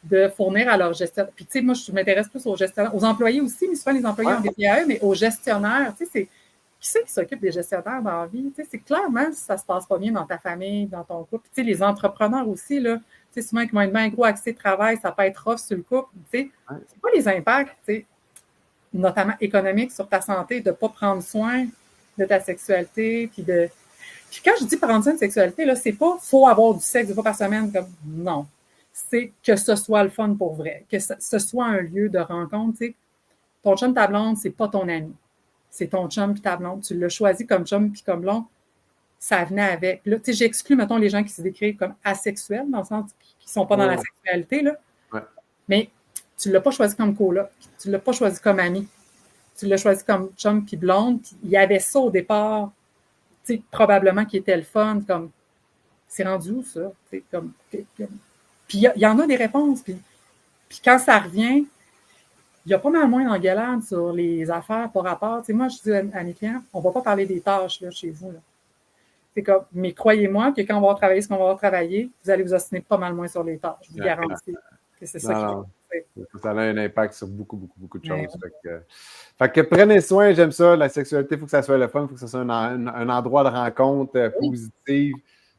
de fournir à leurs gestionnaires? Puis, tu sais, moi, je m'intéresse plus aux gestionnaires, aux employés aussi, mais souvent les employés ont des PAE, mais aux gestionnaires. Tu sais, qui c'est qui s'occupe des gestionnaires dans la vie? Tu sais, c'est clairement si ça se passe pas bien dans ta famille, dans ton couple. Puis, tu sais, les entrepreneurs aussi, là, tu sais, souvent, qui vont être bien gros accès de travail, ça peut être rough sur le couple. Tu sais, c'est quoi les impacts, tu sais, notamment économiques sur ta santé, de ne pas prendre soin de ta sexualité, puis quand je dis prendre soin de sexualité, là, c'est pas faut avoir du sexe 2 fois par semaine, comme non. C'est que ce soit le fun pour vrai, que ce soit un lieu de rencontre. Tu sais. Ton chum, ta blonde, c'est pas ton ami. C'est ton chum puis ta blonde. Tu l'as choisi comme chum puis comme blonde. Ça venait avec. Là, tu sais, j'exclus, mettons, les gens qui se décrivent comme asexuels, dans le sens qui sont pas dans la sexualité, là. Ouais. Mais tu l'as pas choisi comme coloc. Tu l'as pas choisi comme ami. Tu l'as choisi comme chum puis blonde. Puis il y avait ça au départ, tu sais, probablement qui était le fun, comme c'est rendu où ça? Comme, puis il y en a des réponses. Puis quand ça revient, il y a pas mal moins d'engueulades sur les affaires par rapport. Tu sais, moi, je dis à mes clients, on va pas parler des tâches là, chez vous. Là. C'est comme, mais croyez-moi que quand on va travailler ce qu'on va travailler, vous allez vous ostiner pas mal moins sur les tâches. Je vous garantis que c'est ça qui fait. Ça a un impact sur beaucoup de choses. Fait que prenez soin, j'aime ça. La sexualité, il faut que ça soit le fun, il faut que ça soit un endroit de rencontre positive.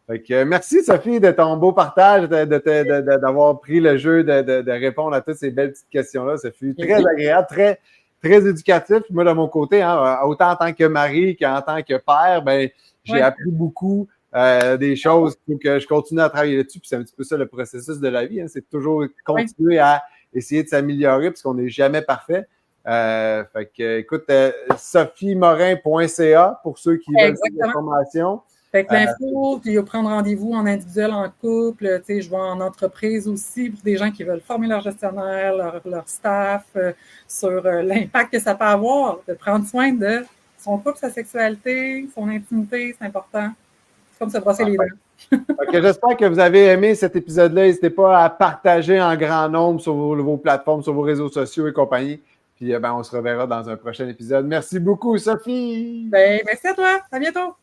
Fait que, merci, Sophie, de ton beau partage, d'avoir pris le jeu de répondre à toutes ces belles petites questions-là. Ça fut très agréable, très, très éducatif. Moi, de mon côté, hein, autant en tant que mari qu'en tant que père, ben, j'ai appris beaucoup. Des choses que je continue à travailler là-dessus, puis c'est un petit peu ça le processus de la vie, hein, c'est toujours continuer à essayer de s'améliorer puisqu'on n'est jamais parfait. Fait que, écoute, sophiemorin.ca pour ceux qui veulent plus d'informations. Fait que l'info, puis prendre rendez-vous en individuel, en couple, tu sais, je vais en entreprise aussi pour des gens qui veulent former leur gestionnaire, leur staff, sur l'impact que ça peut avoir, de prendre soin de son couple, sa sexualité, son intimité, c'est important. Comme se brosser les dents. Okay, j'espère que vous avez aimé cet épisode-là. N'hésitez pas à partager en grand nombre sur vos plateformes, sur vos réseaux sociaux et compagnie. Puis on se reverra dans un prochain épisode. Merci beaucoup, Sophie. Ben, merci à toi. À bientôt.